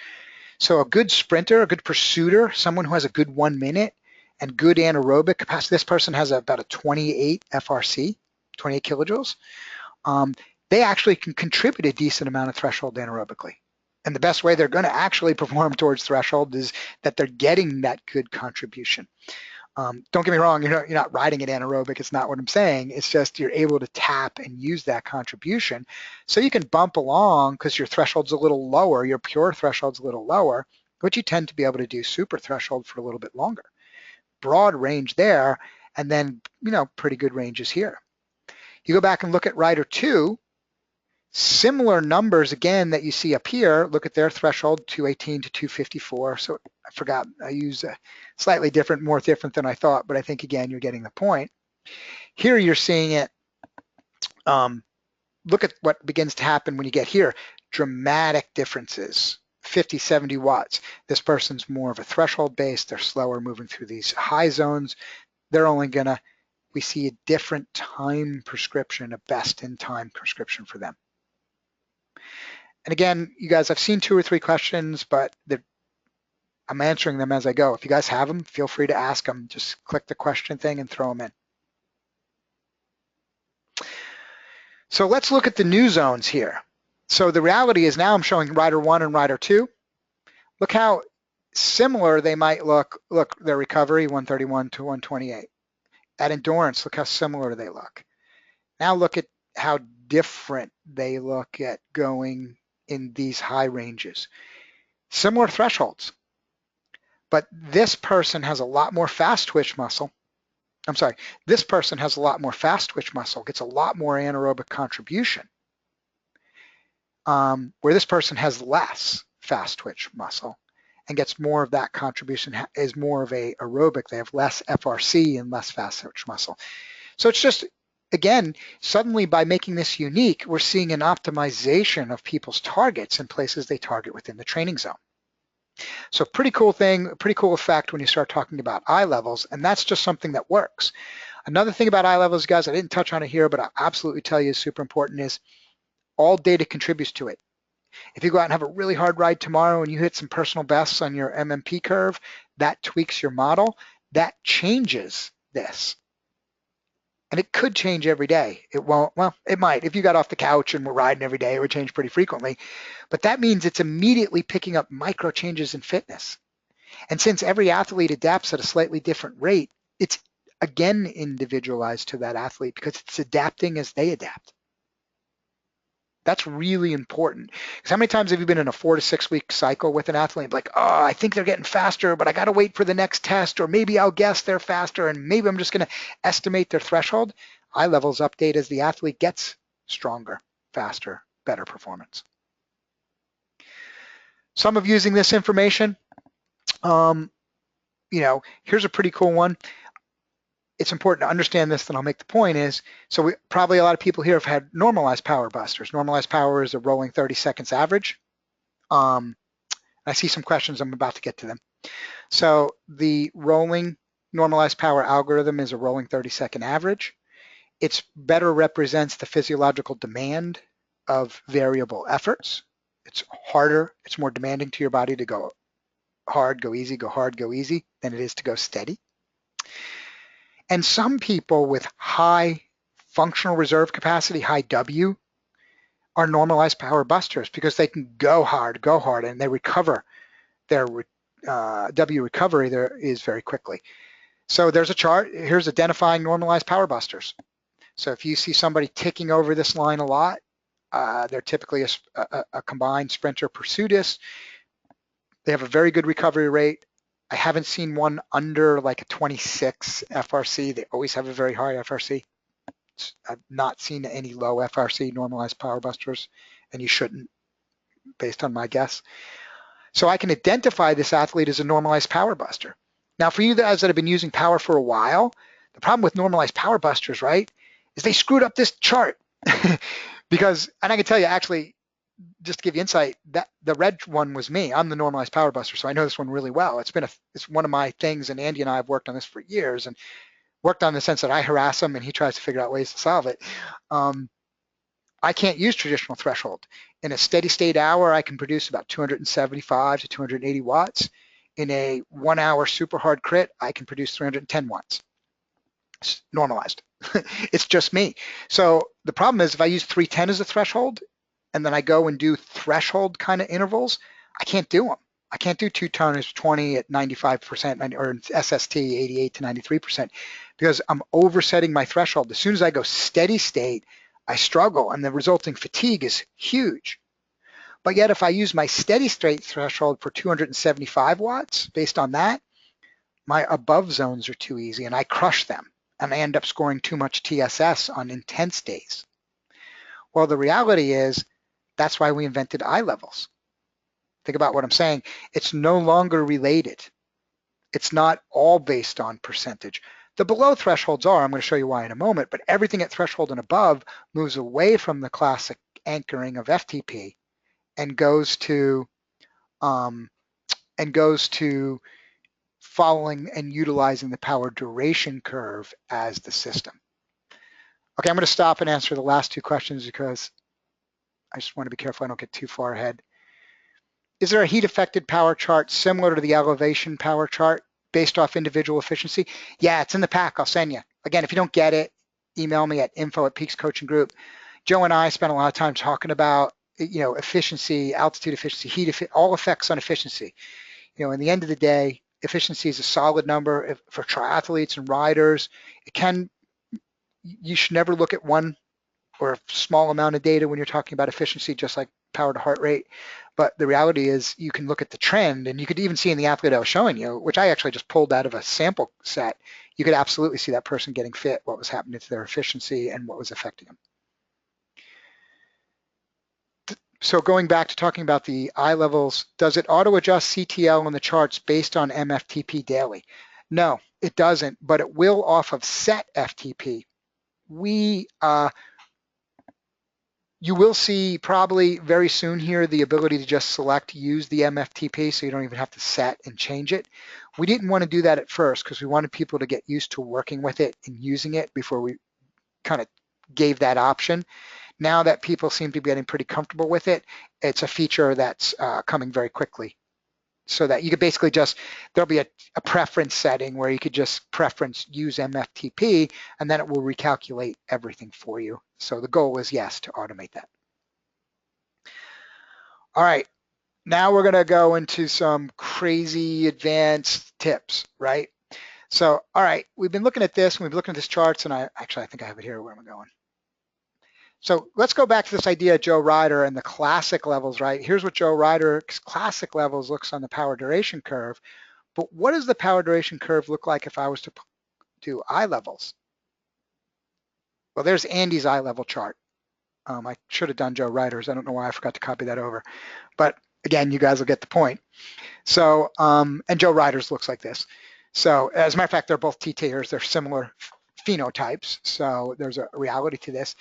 So a good sprinter, a good pursuiter, someone who has a good 1 minute and good anaerobic capacity, this person has about a 28 FRC, 28 kilojoules, they actually can contribute a decent amount of threshold anaerobically. And the best way they're going to actually perform towards threshold is that they're getting that good contribution. Don't get me wrong, you're not riding it anaerobic. It's not what I'm saying. It's just you're able to tap and use that contribution. So you can bump along because your threshold's a little lower, your pure threshold's a little lower, but you tend to be able to do super threshold for a little bit longer. Broad range there, and then, pretty good ranges here. You go back and look at rider 2, similar numbers again that you see up here. Look at their threshold, 218 to 254. So I forgot, I used a slightly different, more different than I thought, but I think again, you're getting the point. Here you're seeing it, look at what begins to happen when you get here. Dramatic differences, 50, 70 watts. This person's more of a threshold base. They're slower moving through these high zones. They're only gonna, we see a different time prescription, a best in time prescription for them. And again, you guys, I've seen 2 or 3 questions, but I'm answering them as I go. If you guys have them, feel free to ask them. Just click the question thing and throw them in. So let's look at the new zones here. So the reality is now I'm showing rider 1 and rider 2. Look how similar they might look. Look, their recovery, 131 to 128. At endurance, look how similar they look. Now look at how different they look at going in these high ranges. Similar thresholds, but this person has a lot more fast twitch muscle. I'm sorry, this person has a lot more fast twitch muscle, gets a lot more anaerobic contribution, where this person has less fast twitch muscle and gets more of that contribution, is more of a aerobic. They have less FRC and less fast twitch muscle. So it's just, again, suddenly by making this unique, we're seeing an optimization of people's targets in places they target within the training zone. So pretty cool thing, pretty cool effect when you start talking about iLevels, and that's just something that works. Another thing about iLevels, guys, I didn't touch on it here, but I'll absolutely tell you is super important, is all data contributes to it. If you go out and have a really hard ride tomorrow and you hit some personal bests on your MMP curve, that tweaks your model, that changes this. And it could change every day. It won't, well, it might. If you got off the couch and were riding every day, it would change pretty frequently. But that means it's immediately picking up micro changes in fitness. And since every athlete adapts at a slightly different rate, it's again individualized to that athlete because it's adapting as they adapt. That's really important. Because how many times have you been in a 4 to 6 week cycle with an athlete, like, oh, I think they're getting faster, but I got to wait for the next test, or maybe I'll guess they're faster, and maybe I'm just going to estimate their threshold. iLevels update as the athlete gets stronger, faster, better performance. Some of using this information, here's a pretty cool one. It's important to understand this, then I'll make the point is, so probably a lot of people here have had normalized power busters. Normalized power is a rolling 30 seconds average. I see some questions, I'm about to get to them. So the rolling normalized power algorithm is a rolling 30-second average. It better represents the physiological demand of variable efforts. It's harder, it's more demanding to your body to go hard, go easy, go hard, go easy, than it is to go steady. And some people with high functional reserve capacity, high W, are normalized power busters because they can go hard, and they recover. Their W recovery there is very quickly. So there's a chart. Here's identifying normalized power busters. So if you see somebody ticking over this line a lot, they're typically a combined sprinter pursuitist. They have a very good recovery rate. I haven't seen one under like a 26 FRC. They always have a very high FRC. I've not seen any low FRC normalized power busters and you shouldn't, based on my guess. So I can identify this athlete as a normalized power buster. Now, for you guys that have been using power for a while, the problem with normalized power busters, right, is they screwed up this chart. Because, and I can tell you actually, just to give you insight, that the red one was me. I'm the normalized power buster, so I know this one really well. It's one of my things, and Andy and I have worked on this for years, and worked on the sense that I harass him and he tries to figure out ways to solve it. I can't use traditional threshold. In a steady state hour, I can produce about 275 to 280 watts. In a 1 hour super hard crit, I can produce 310 watts. It's normalized. It's just me. So the problem is if I use 310 as a threshold and then I go and do threshold kind of intervals, I can't do them. I can't do 2 times 20 at 95% or SST 88 to 93% because I'm oversetting my threshold. As soon as I go steady state, I struggle and the resulting fatigue is huge. But yet if I use my steady state threshold for 275 watts, based on that, my above zones are too easy and I crush them and I end up scoring too much TSS on intense days. Well, the reality is that's why we invented iLevels. Think about what I'm saying. It's no longer related. It's not all based on percentage. The below thresholds are, I'm going to show you why in a moment, but everything at threshold and above moves away from the classic anchoring of FTP and goes to following and utilizing the power duration curve as the system. Okay, I'm going to stop and answer the last 2 questions because I just want to be careful I don't get too far ahead. Is there a heat affected power chart similar to the elevation power chart based off individual efficiency? Yeah, it's in the pack. I'll send you. Again, if you don't get it, email me at info@Peaks Coaching Group. Joe and I spent a lot of time talking about, efficiency, altitude efficiency, heat, all effects on efficiency. In the end of the day, efficiency is a solid number for triathletes and riders. You should never look at one or a small amount of data when you're talking about efficiency, just like power to heart rate. But the reality is you can look at the trend, and you could even see in the athlete I was showing you, which I actually just pulled out of a sample set, you could absolutely see that person getting fit, what was happening to their efficiency and what was affecting them. So going back to talking about the iLevels, does it auto-adjust CTL on the charts based on mFTP daily? No, it doesn't, but it will off of set FTP. You will see probably very soon here the ability to just select use the mFTP so you don't even have to set and change it. We didn't want to do that at first because we wanted people to get used to working with it and using it before we kind of gave that option. Now that people seem to be getting pretty comfortable with it, it's a feature that's coming very quickly. So that you could basically there'll be a preference setting where you could just preference use mFTP and then it will recalculate everything for you. So the goal is, yes, to automate that. All right, now we're gonna go into some crazy advanced tips, right? So, all right, we've been looking at this, and we've been looking at this charts, and I think I have it here. Where am I going? So let's go back to this idea of Joe Ryder and the classic levels, right? Here's what Joe Ryder's classic levels looks on the power duration curve. But what does the power duration curve look like if I was to do iLevels? Well, there's Andy's iLevel chart. I should have done Joe Ryder's. I don't know why I forgot to copy that over. But again, you guys will get the point. So, and Joe Ryder's looks like this. So as a matter of fact, they're both T-tiers. They're similar phenotypes. So there's a reality to this.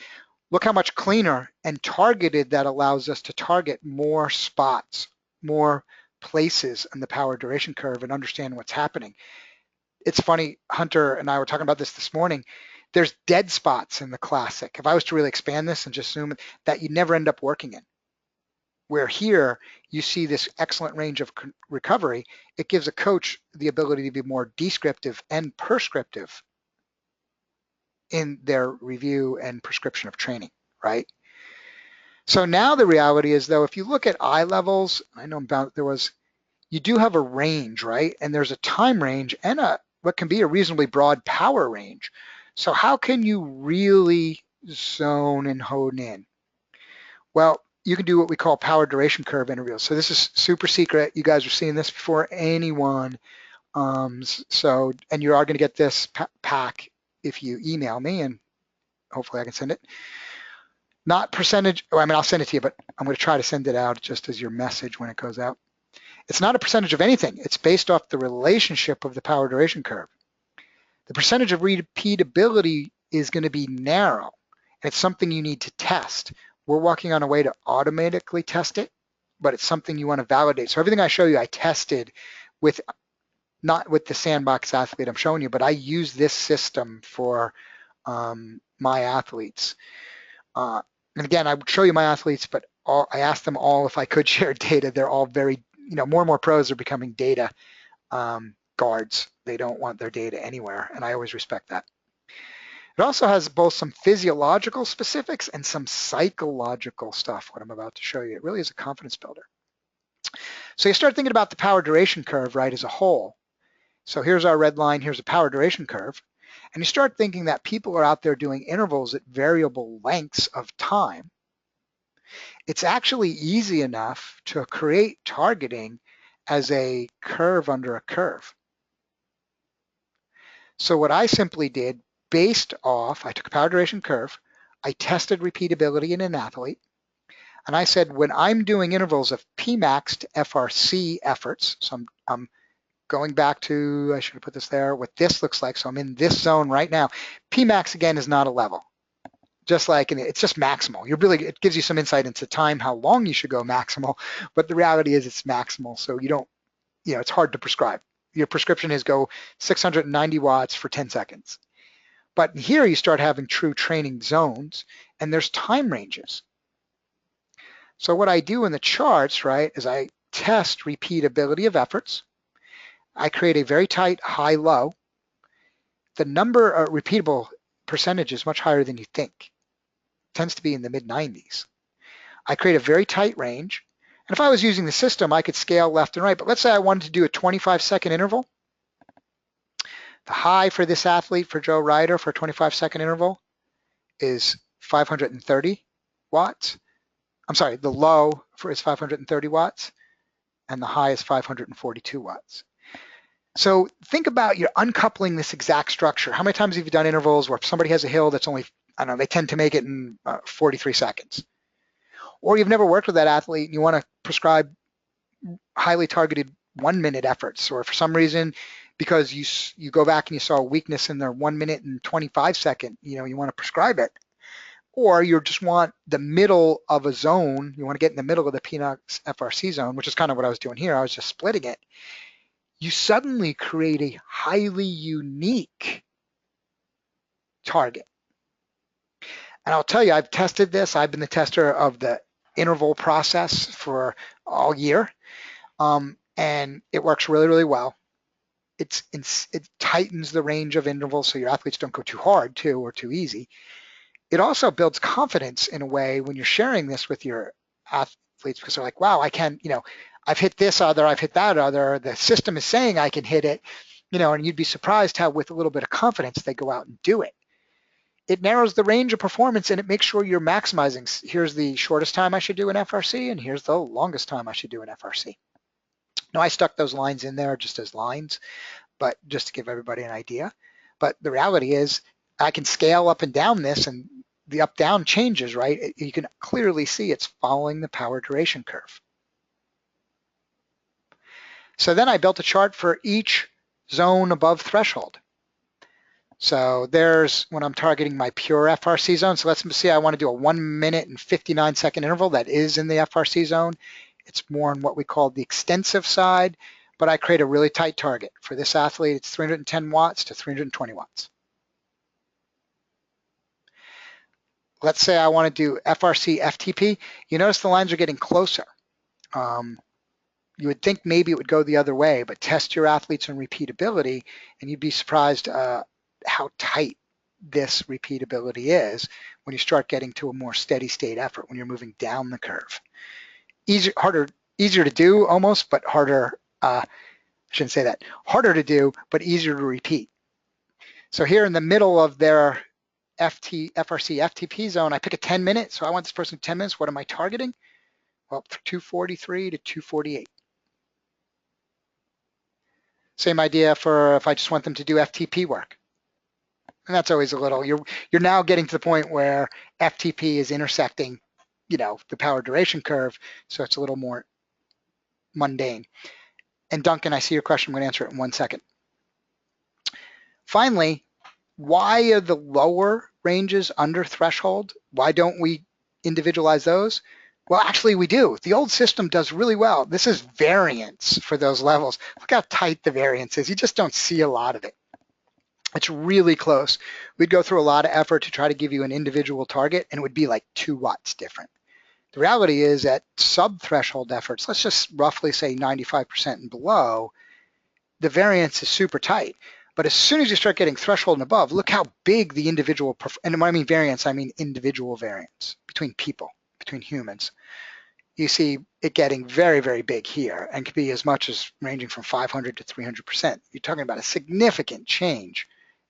Look how much cleaner and targeted that allows us to target more spots, more places in the power duration curve and understand what's happening. It's funny, Hunter and I were talking about this morning. There's dead spots in the classic. If I was to really expand this and just zoom that you never end up working in. Where here you see this excellent range of recovery, it gives a coach the ability to be more descriptive and prescriptive in their review and prescription of training, right? So now the reality is, though, if you look at iLevels, I know you do have a range, right? And there's a time range and what can be a reasonably broad power range. So how can you really zone and hone in? Well, you can do what we call power duration curve intervals. So this is super secret. You guys are seeing this before anyone. And you are going to get this pack if you email me, and hopefully I can send it. Not percentage, oh, I mean, I'll send it to you, but I'm going to try to send it out just as your message when it goes out. It's not a percentage of anything. It's based off the relationship of the power duration curve. The percentage of repeatability is going to be narrow. And it's something you need to test. We're working on a way to automatically test it, but it's something you want to validate. So everything I show you, I tested with, not with the sandbox athlete I'm showing you, but I use this system for my athletes. And again, I would show you my athletes, but I asked them all if I could share data. They're all very, more and more pros are becoming data guards. They don't want their data anywhere, and I always respect that. It also has both some physiological specifics and some psychological stuff, what I'm about to show you. It really is a confidence builder. So you start thinking about the power duration curve, right, as a whole. So here's our red line, here's a power duration curve. And you start thinking that people are out there doing intervals at variable lengths of time. It's actually easy enough to create targeting as a curve under a curve. So what I simply did, based off, I took a power duration curve, I tested repeatability in an athlete, and I said when I'm doing intervals of Pmax to FRC efforts, so I'm going back to, I should have put this there, what this looks like, so I'm in this zone right now. Pmax, again, is not a level. Just like, it's just maximal. It gives you some insight into time, how long you should go maximal, but the reality is it's maximal, so you don't, it's hard to prescribe. Your prescription is go 690 watts for 10 seconds. But here you start having true training zones, and there's time ranges. So what I do in the charts, right, is I test repeatability of efforts. I create a very tight high-low. The number of repeatable percentage is much higher than you think. It tends to be in the mid-90s. I create a very tight range. And if I was using the system, I could scale left and right. But let's say I wanted to do a 25-second interval. The high for this athlete, for Joe Ryder, for a 25-second interval is 530 watts. I'm sorry, the low is 530 watts, and the high is 542 watts. So think about you're uncoupling this exact structure. How many times have you done intervals where if somebody has a hill that's only, I don't know, they tend to make it in 43 seconds? Or you've never worked with that athlete and you want to prescribe highly targeted 1-minute efforts, or for some reason, because you go back and you saw a weakness in their 1 minute and 25 second, you want to prescribe it. Or you just want the middle of a zone, you want to get in the middle of the Pmax FRC zone, which is kind of what I was doing here. I was just splitting it. You suddenly create a highly unique target. And I'll tell you, I've tested this. I've been the tester of the interval process for all year. And it works really, really well. It tightens the range of intervals so your athletes don't go too hard too or too easy. It also builds confidence in a way when you're sharing this with your athletes, because they're like, wow, I can, I've hit this other, I've hit that other, the system is saying I can hit it, and you'd be surprised how with a little bit of confidence they go out and do it. It narrows the range of performance and it makes sure you're maximizing. Here's the shortest time I should do an FRC and here's the longest time I should do an FRC. Now I stuck those lines in there just as lines, but just to give everybody an idea. But the reality is I can scale up and down this and the up-down changes, right? You can clearly see it's following the power duration curve. So then I built a chart for each zone above threshold. So there's when I'm targeting my pure FRC zone. So let's see, I want to do a 1 minute and 59 second interval that is in the FRC zone. It's more on what we call the extensive side, but I create a really tight target. For this athlete, it's 310 watts to 320 watts. Let's say I want to do FRC FTP. You notice the lines are getting closer. You would think maybe it would go the other way, but test your athletes on repeatability, and you'd be surprised how tight this repeatability is when you start getting to a more steady state effort, when you're moving down the curve. Easier to do almost, but harder, I shouldn't say that, harder to do, but easier to repeat. So here in the middle of their FRC FTP zone, I pick a 10 minute. So I want this person 10 minutes. What am I targeting? Well, 243 to 248. Same idea for if I just want them to do FTP work. And that's always a little, you're now getting to the point where FTP is intersecting, the power duration curve, so it's a little more mundane. And Duncan, I see your question. I'm going to answer it in 1 second. Finally, why are the lower ranges under threshold? Why don't we individualize those? Well, actually we do. The old system does really well. This is variance for those levels. Look how tight the variance is. You just don't see a lot of it. It's really close. We'd go through a lot of effort to try to give you an individual target, and it would be like 2 watts different. The reality is at sub-threshold efforts, let's just roughly say 95% and below, the variance is super tight. But as soon as you start getting threshold and above, look how big the individual, and when I mean variance, I mean individual variance between people, between humans. You see it getting very, very big here and could be as much as ranging from 500 to 300%. You're talking about a significant change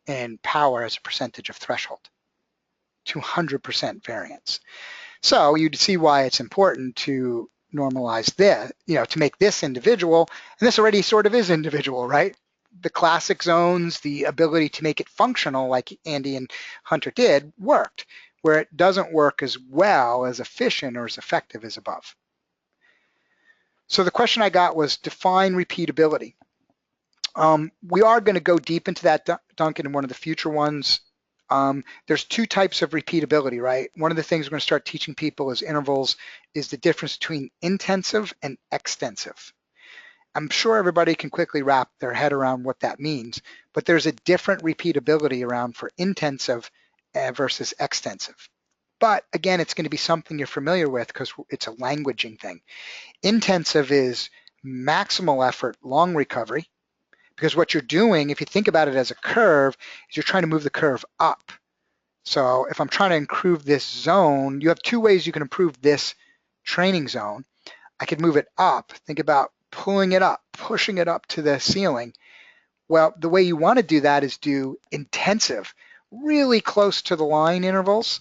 in power as a percentage of threshold, 200% variance. So you'd see why it's important to normalize this, to make this individual, and this already sort of is individual, right? The classic zones, the ability to make it functional like Andy and Hunter did, worked. Where it doesn't work as well, as efficient, or as effective as above. So the question I got was define repeatability. We are going to go deep into that, Duncan, in one of the future ones. There's 2 types of repeatability, right? One of the things we're going to start teaching people as intervals is the difference between intensive and extensive. I'm sure everybody can quickly wrap their head around what that means, but there's a different repeatability around for intensive versus extensive. But again, it's going to be something you're familiar with because it's a languaging thing. Intensive is maximal effort, long recovery, because what you're doing, if you think about it as a curve, is you're trying to move the curve up. So if I'm trying to improve this zone, you have 2 ways you can improve this training zone. I could move it up. Think about pulling it up, pushing it up to the ceiling. Well, the way you want to do that is do intensive, really close to the line intervals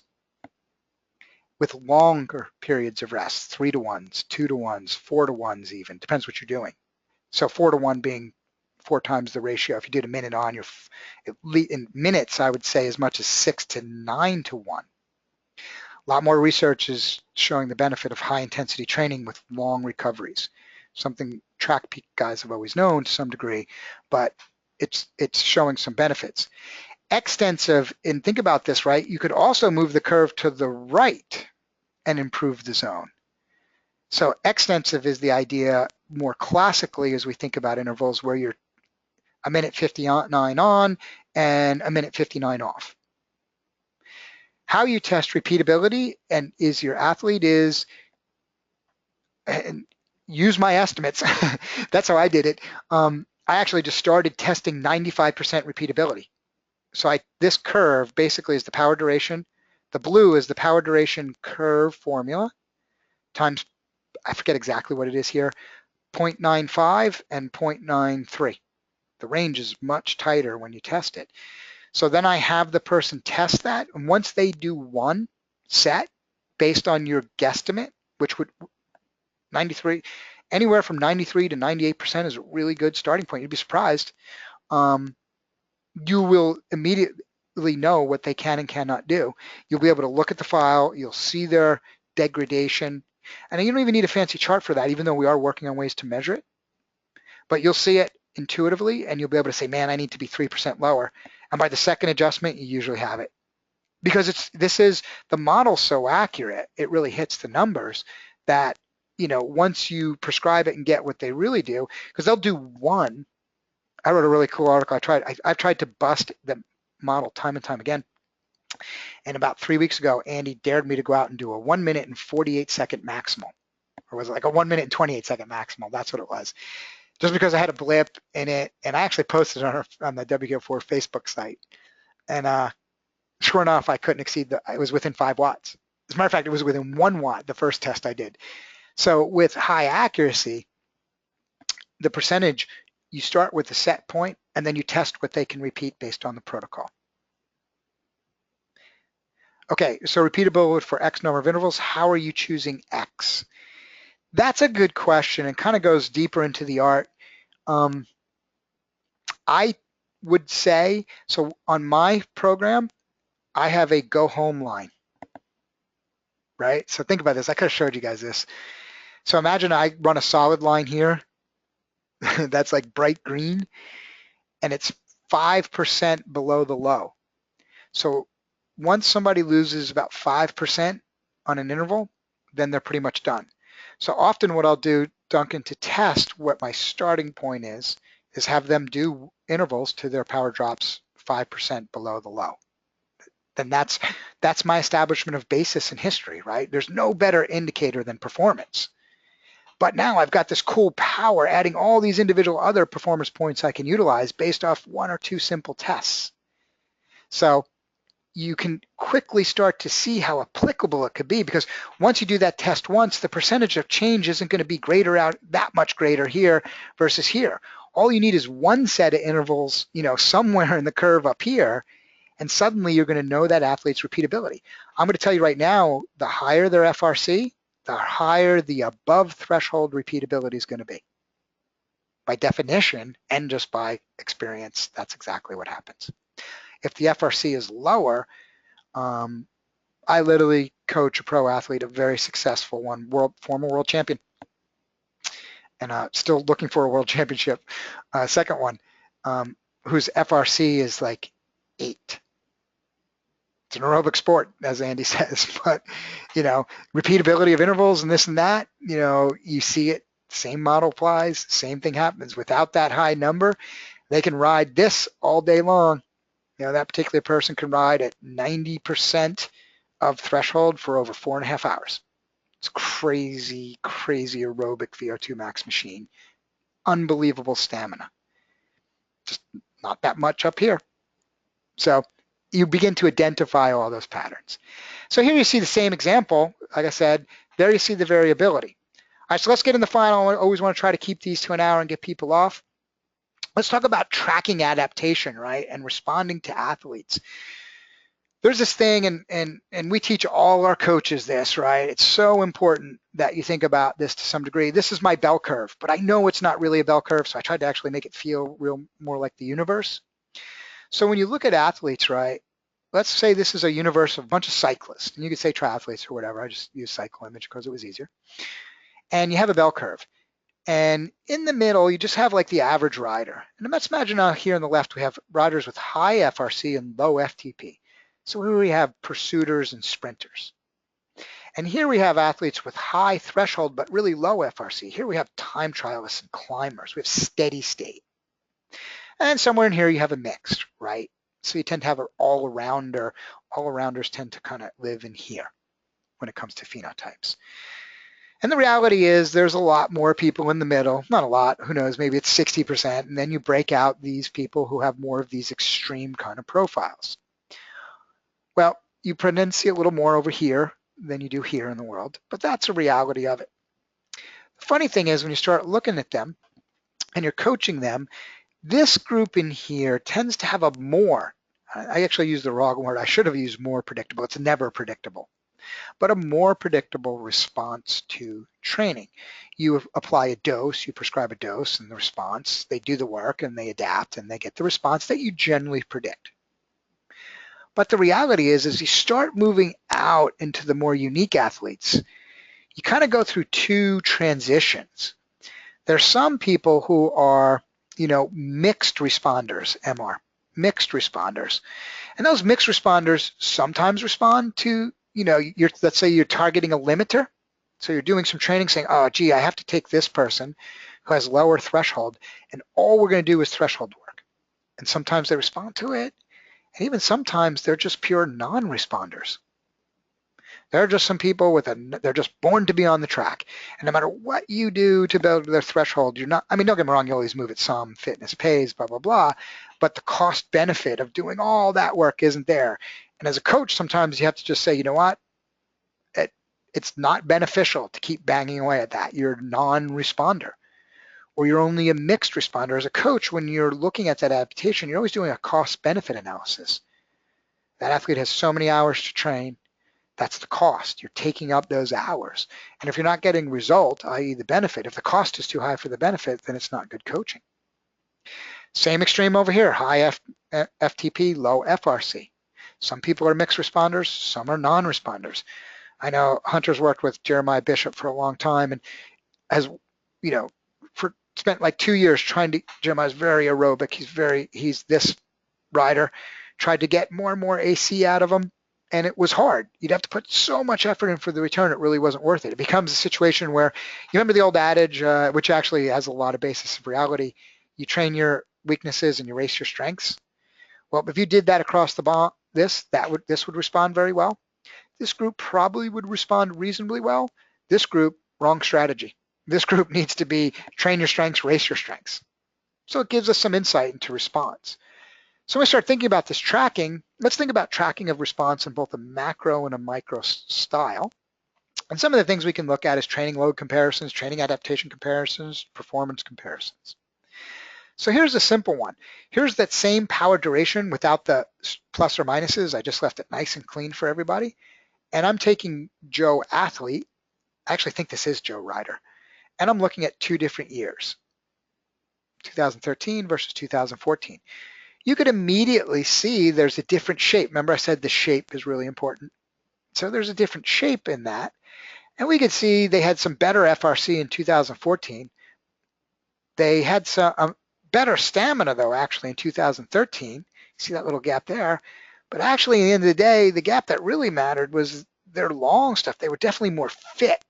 with longer periods of rest, 3 to 1s, 2 to 1s, 4 to 1s even, depends what you're doing. So 4 to 1 being 4 times the ratio. If you did a minute on, you're in minutes, I would say as much as 6 to 9 to 1. A lot more research is showing the benefit of high intensity training with long recoveries, something track peak guys have always known to some degree, but it's showing some benefits. Extensive, and think about this, right? You could also move the curve to the right and improve the zone. So extensive is the idea more classically as we think about intervals where you're a minute 59 on and a minute 59 off. How you test repeatability and is your athlete is, and use my estimates, that's how I did it. I actually just started testing 95% repeatability. So this curve basically is the power duration. The blue is the power duration curve formula times, I forget exactly what it is here, 0.95 and 0.93. The range is much tighter when you test it. So then I have the person test that, and once they do one set based on your guesstimate, which would 93, anywhere from 93 to 98% is a really good starting point. You'd be surprised. You will immediately know what they can and cannot do. You'll be able to look at the file, you'll see their degradation, and you don't even need a fancy chart for that, even though we are working on ways to measure it. But you'll see it intuitively, and you'll be able to say, man, I need to be 3% lower. And by the second adjustment, you usually have it. Because the model's so accurate, it really hits the numbers that, once you prescribe it and get what they really do, because they'll do one. I wrote a really cool article. I've tried to bust the model time and time again. And about 3 weeks ago, Andy dared me to go out and do a 1 minute and 48 second maximal. Or was it like a 1 minute and 28 second maximal? That's what it was. Just because I had a blip in it, and I actually posted it on the WKO4 Facebook site. And sure enough, I couldn't exceed it was within 5 watts. As a matter of fact, it was within 1 watt, the first test I did. So with high accuracy, the percentage, you start with the set point, and then you test what they can repeat based on the protocol. Okay, so repeatability for X number of intervals. How are you choosing X? That's a good question and kind of goes deeper into the art. I would say, so on my program, I have a go home line, right? So think about this. I could have showed you guys this. So imagine I run a solid line here that's like bright green, and it's 5% below the low. So once somebody loses about 5% on an interval, then they're pretty much done. So often what I'll do, Duncan, to test what my starting point is have them do intervals to their power drops 5% below the low. Then that's my establishment of basis in history, right? There's no better indicator than performance. But now I've got this cool power adding all these individual other performance points I can utilize based off one or two simple tests. So you can quickly start to see how applicable it could be, because once you do that test once, the percentage of change isn't going to be greater out that much greater here versus here. All you need is one set of intervals, somewhere in the curve up here, and suddenly you're going to know that athlete's repeatability. I'm going to tell you right now, the higher their FRC, the higher the above threshold repeatability is going to be. By definition and just by experience, that's exactly what happens. If the FRC is lower, I literally coach a pro athlete, a very successful one, former world champion, and still looking for a world championship. Second one, whose FRC is like 8. It's an aerobic sport, as Andy says, but repeatability of intervals and this and that, you see it. Same model applies. Same thing happens. Without that high number, they can ride this all day long. That particular person can ride at 90% of threshold for over 4.5 hours. It's crazy, crazy aerobic VO2 max machine. Unbelievable stamina. Just not that much up here. So you begin to identify all those patterns. So here you see the same example. Like I said, there you see the variability. All right, so let's get in the final. I always want to try to keep these to an hour and get people off. Let's talk about tracking adaptation, right, and responding to athletes. There's this thing, and we teach all our coaches this, right? It's so important that you think about this to some degree. This is my bell curve, but I know it's not really a bell curve, so I tried to actually make it feel more like the universe. So when you look at athletes, right, let's say this is a universe of a bunch of cyclists, and you could say triathletes or whatever. I just use cycle image because it was easier. And you have a bell curve. And in the middle, you just have like the average rider. And let's imagine now here on the left, we have riders with high FRC and low FTP. So here we have pursuiters and sprinters. And here we have athletes with high threshold, but really low FRC. Here we have time trialists and climbers. We have steady state. And somewhere in here, you have a mixed, right? So you tend to have an all-arounder. All-arounders tend to kind of live in here when it comes to phenotypes. And the reality is there's a lot more people in the middle, not a lot, who knows, maybe it's 60%, and then you break out these people who have more of these extreme kind of profiles. Well, you pronunciate a little more over here than you do here in the world, but that's a reality of it. The funny thing is when you start looking at them and you're coaching them, this group in here tends to have a more, I actually used the wrong word, I should have used more predictable, it's never predictable, but a more predictable response to training. You apply a dose, you prescribe a dose, and the response, they do the work and they adapt and they get the response that you generally predict. But the reality is, as you start moving out into the more unique athletes, you kind of go through two transitions. There's some people who are, mixed responders, MR, mixed responders. And those mixed responders sometimes respond to, let's say you're targeting a limiter. So you're doing some training saying, oh, gee, I have to take this person who has lower threshold, and all we're going to do is threshold work. And sometimes they respond to it. And even sometimes they're just pure non-responders. There are just some people they're just born to be on the track. And no matter what you do to build their threshold, don't get me wrong, you always move at some, fitness pays, blah, blah, blah, but the cost benefit of doing all that work isn't there. And as a coach, sometimes you have to just say, you know what? It's not beneficial to keep banging away at that. You're a non-responder. Or you're only a mixed responder. As a coach, when you're looking at that adaptation, you're always doing a cost-benefit analysis. That athlete has so many hours to train. That's the cost. You're taking up those hours. And if you're not getting result, i.e. the benefit, if the cost is too high for the benefit, then it's not good coaching. Same extreme over here, high FTP, low FRC. Some people are mixed responders, some are non-responders. I know Hunter's worked with Jeremiah Bishop for a long time and has, you know, spent like 2 years trying to, Jeremiah's very aerobic, he's this rider, tried to get more and more AC out of him, and it was hard. You'd have to put so much effort in for the return, it really wasn't worth it. It becomes a situation where, you remember the old adage, which actually has a lot of basis of reality, you train your weaknesses and you race your strengths. Well, if you did that across the this would respond very well. This group probably would respond reasonably well. This group, wrong strategy. This group needs to be train your strengths, race your strengths. So it gives us some insight into response. So when we start thinking about this tracking, let's think about tracking of response in both a macro and a micro style. And some of the things we can look at is training load comparisons, training adaptation comparisons, performance comparisons. So here's a simple one. Here's that same power duration without the plus or minuses. I just left it nice and clean for everybody. And I'm taking Joe athlete. I actually think this is Joe rider. And I'm looking at 2 different years, 2013 versus 2014. You could immediately see there's a different shape. Remember I said the shape is really important. So there's a different shape in that. And we could see they had some better FRC in 2014. They had some better stamina though actually in 2013. See that little gap there? But actually at the end of the day, the gap that really mattered was their long stuff. They were definitely more fit.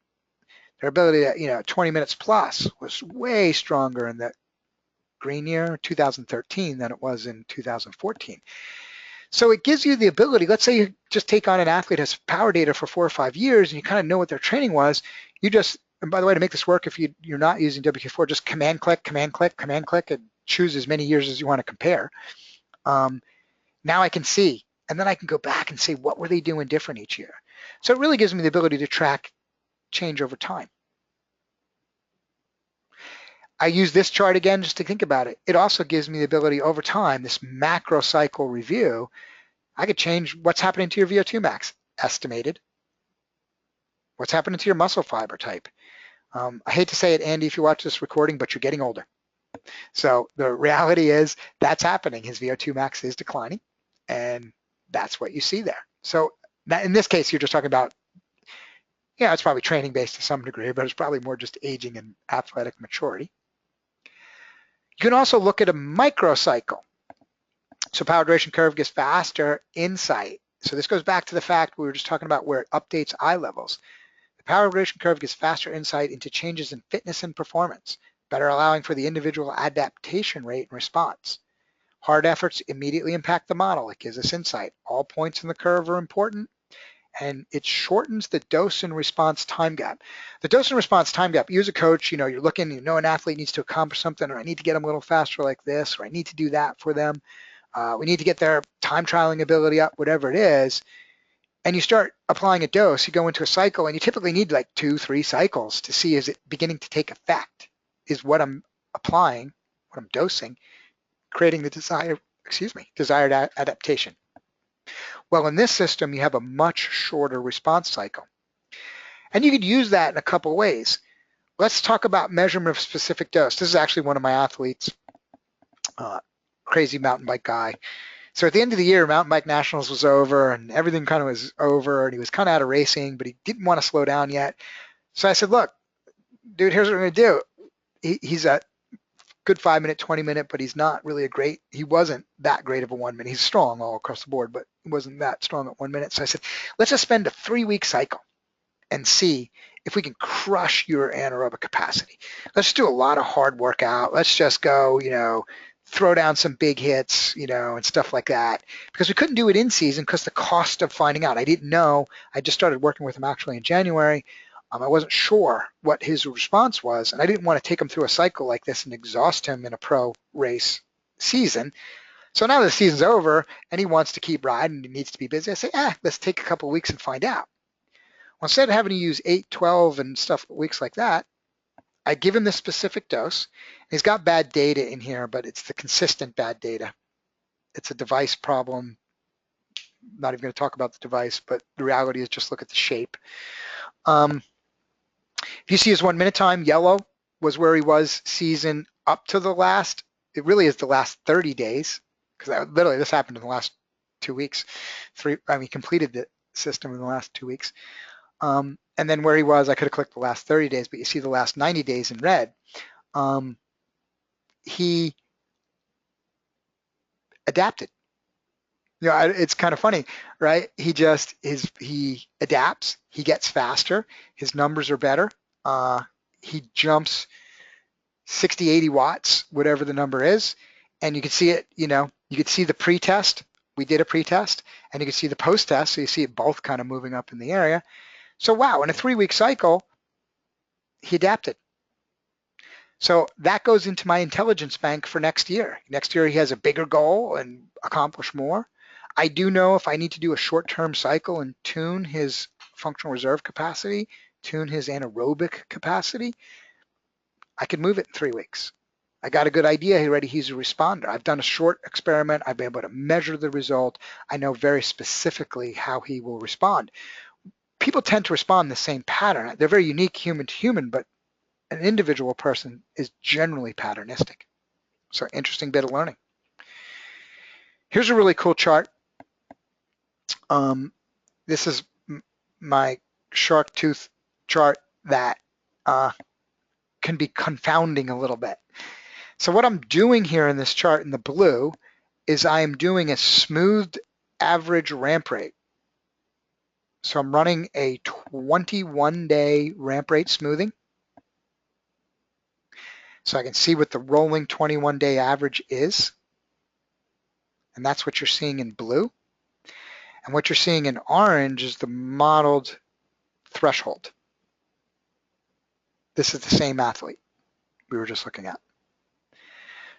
Their ability to, 20 minutes plus was way stronger in the green year, 2013, than it was in 2014. So it gives you the ability, let's say you just take on an athlete who has power data for 4 or 5 years and you kind of know what their training was, and by the way, to make this work, if you're not using WKO4, just command click, and choose as many years as you want to compare. Now I can see, and then I can go back and say, what were they doing different each year? So it really gives me the ability to track change over time. I use this chart again just to think about it. It also gives me the ability over time, this macro cycle review, I could change what's happening to your VO2 max, estimated. What's happening to your muscle fiber type. I hate to say it, Andy, if you watch this recording, but you're getting older. So the reality is that's happening. His VO2 max is declining, and that's what you see there. So that, in this case, you're just talking about, it's probably training based to some degree, but it's probably more just aging and athletic maturity. You can also look at a microcycle. So power duration curve gets faster insight. So this goes back to the fact we were just talking about where it updates iLevels. The power duration curve gives faster insight into changes in fitness and performance, better allowing for the individual adaptation rate and response. Hard efforts immediately impact the model. It gives us insight. All points in the curve are important, and it shortens the dose and response time gap. The dose and response time gap, you as a coach, you're looking, an athlete needs to accomplish something, or I need to get them a little faster like this, or I need to do that for them. We need to get their time trialing ability up, whatever it is. And you start applying a dose, you go into a cycle, and you typically need like 2-3 cycles to see, is it beginning to take effect? Is what I'm applying, what I'm dosing, creating the desired adaptation? Well, in this system, you have a much shorter response cycle. And you could use that in a couple ways. Let's talk about measurement of specific dose. This is actually one of my athletes, crazy mountain bike guy. So at the end of the year, Mountain Bike Nationals was over and everything kind of was over and he was kind of out of racing, but he didn't want to slow down yet. So I said, look, dude, here's what we're going to do. He's a good 5 minute, 20 minute, but he's not really he wasn't that great of a 1 minute. He's strong all across the board, but he wasn't that strong at 1 minute. So I said, let's just spend a 3-week cycle and see if we can crush your anaerobic capacity. Let's do a lot of hard workout. Let's just go, throw down some big hits, and stuff like that, because we couldn't do it in season because the cost of finding out. I didn't know. I just started working with him actually in January. I wasn't sure what his response was, and I didn't want to take him through a cycle like this and exhaust him in a pro race season. So now the season's over and he wants to keep riding and he needs to be busy. I say, let's take a couple of weeks and find out. Well, instead of having to use 8, 12 and stuff weeks like that, I give him the specific dose. He's got bad data in here, but it's the consistent bad data. It's a device problem. I'm not even going to talk about the device, but the reality is just look at the shape. If you see his 1 minute time, yellow was where he was season up to the last it really is the last 30 days, because literally this happened in the last 2 weeks. Completed the system in the last 2 weeks. And then where he was, I could have clicked the last 30 days, but you see the last 90 days in red. He adapted. It's kind of funny, right? He adapts, he gets faster, his numbers are better. He jumps 60, 80 watts, whatever the number is. And you can see it, you could see the pre-test. We did a pre-test, and you can see the post-test. So you see it both kind of moving up in the area. So wow, in a 3-week cycle, he adapted. So that goes into my intelligence bank for next year. Next year, he has a bigger goal and accomplish more. I do know if I need to do a short-term cycle and tune his functional reserve capacity, tune his anaerobic capacity, I can move it in 3 weeks. I got a good idea already. He's a responder. I've done a short experiment. I've been able to measure the result. I know very specifically how he will respond. People tend to respond in the same pattern. They're very unique human to human, but an individual person is generally patternistic. So interesting bit of learning. Here's a really cool chart. This is my shark tooth chart that can be confounding a little bit. So what I'm doing here in this chart in the blue is I am doing a smoothed average ramp rate. So I'm running a 21-day ramp rate smoothing. So I can see what the rolling 21-day average is. And that's what you're seeing in blue. And what you're seeing in orange is the modeled threshold. This is the same athlete we were just looking at.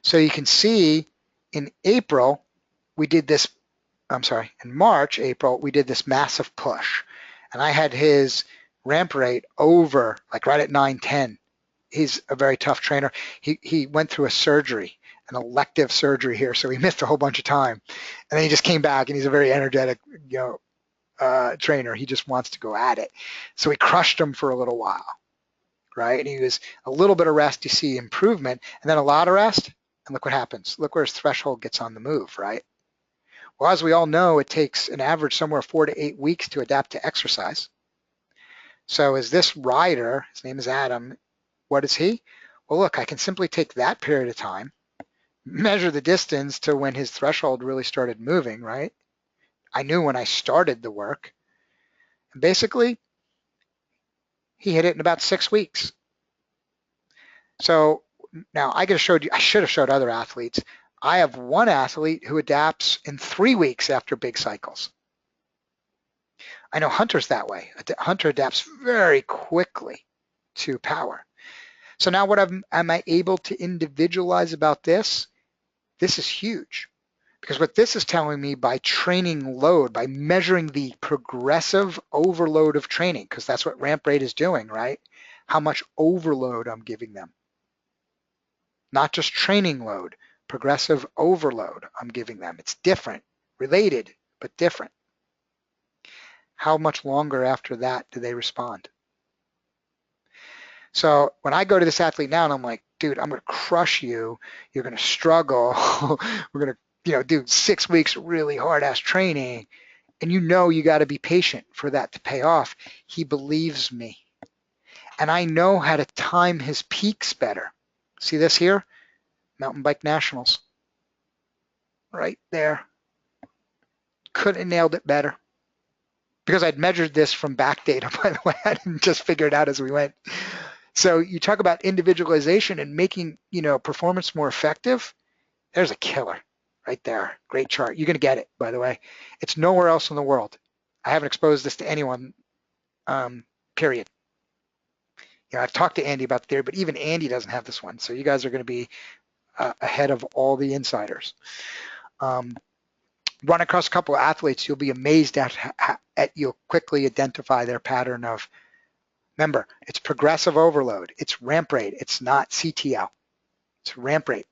So you can see in April, we did this, in March, April, we did this massive push. And I had his ramp rate over, like right at 910. He's a very tough trainer. He went through a surgery, an elective surgery here, so he missed a whole bunch of time. And then he just came back, and he's a very energetic, trainer. He just wants to go at it. So we crushed him for a little while, right? And he was a little bit of rest, you see improvement, and then a lot of rest, and look what happens. Look where his threshold gets on the move, right? Well, as we all know, it takes an average somewhere 4 to 8 weeks to adapt to exercise. So as this rider, his name is Adam, what is he? Well, look, I can simply take that period of time, measure the distance to when his threshold really started moving, right? I knew when I started the work. And basically, he hit it in about 6 weeks. So now I should have showed other athletes. I have one athlete who adapts in 3 weeks after big cycles. I know Hunter's that way. Hunter adapts very quickly to power. So now what am I able to individualize about this? This is huge. Because what this is telling me by training load, by measuring the progressive overload of training, because that's what ramp rate is doing, right? How much overload I'm giving them. Not just training load, progressive overload I'm giving them. It's different, related, but different. How much longer after that do they respond? So when I go to this athlete now and I'm like, dude, I'm going to crush you. You're going to struggle. We're going to, do 6 weeks of really hard-ass training. And you got to be patient for that to pay off. He believes me. And I know how to time his peaks better. See this here? Mountain Bike Nationals. Right there. Couldn't have nailed it better. Because I'd measured this from back data, by the way. I didn't just figure it out as we went. So you talk about individualization and making, performance more effective. There's a killer right there. Great chart. You're going to get it, by the way. It's nowhere else in the world. I haven't exposed this to anyone, period. I've talked to Andy about the theory, but even Andy doesn't have this one. So you guys are going to be ahead of all the insiders. Run across a couple of athletes, you'll be amazed at you'll quickly identify their pattern of, remember, it's progressive overload. It's ramp rate. It's not CTL. It's ramp rate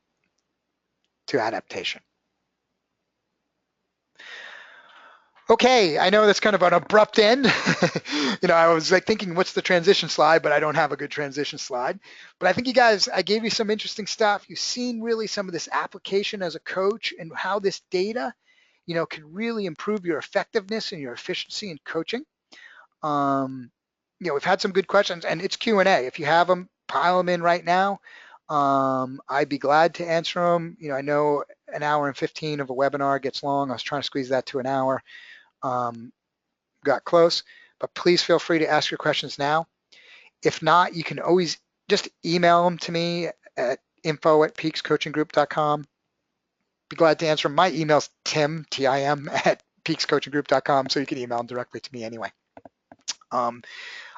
to adaptation. Okay, I know that's kind of an abrupt end. I was like thinking, what's the transition slide? But I don't have a good transition slide. But I think you guys, I gave you some interesting stuff. You've seen really some of this application as a coach and how this data, can really improve your effectiveness and your efficiency in coaching. We've had some good questions, and it's Q&A. If you have them, pile them in right now. I'd be glad to answer them. I know an hour and 15 of a webinar gets long. I was trying to squeeze that to an hour. Got close, but please feel free to ask your questions now. If not, you can always just email them to me at info@peakscoachinggroup.com. Be glad to answer them. My email's tim, T-I-M, at peakscoachinggroup.com, so you can email them directly to me anyway. I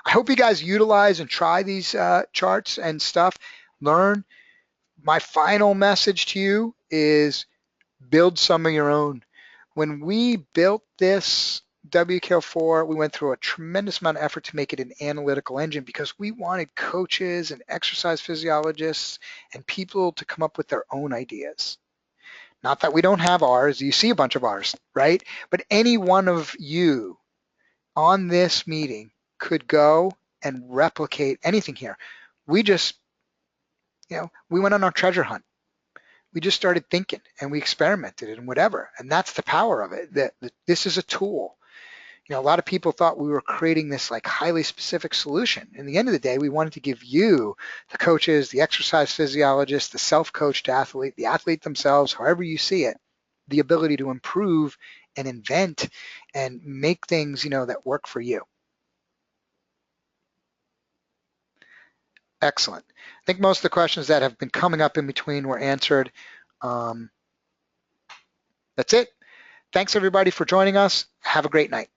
hope you guys utilize and try these charts and stuff. Learn. My final message to you is build some of your own. When we built this WKO4, we went through a tremendous amount of effort to make it an analytical engine because we wanted coaches and exercise physiologists and people to come up with their own ideas. Not that we don't have ours, you see a bunch of ours, right? But any one of you on this meeting could go and replicate anything here. We just, we went on our treasure hunt. We just started thinking and we experimented and whatever. And that's the power of it, that this is a tool. A lot of people thought we were creating this like highly specific solution. In the end of the day, we wanted to give you, the coaches, the exercise physiologists, the self-coached athlete, the athlete themselves, however you see it, the ability to improve and invent and make things, that work for you. Excellent. I think most of the questions that have been coming up in between were answered. That's it. Thanks everybody for joining us. Have a great night.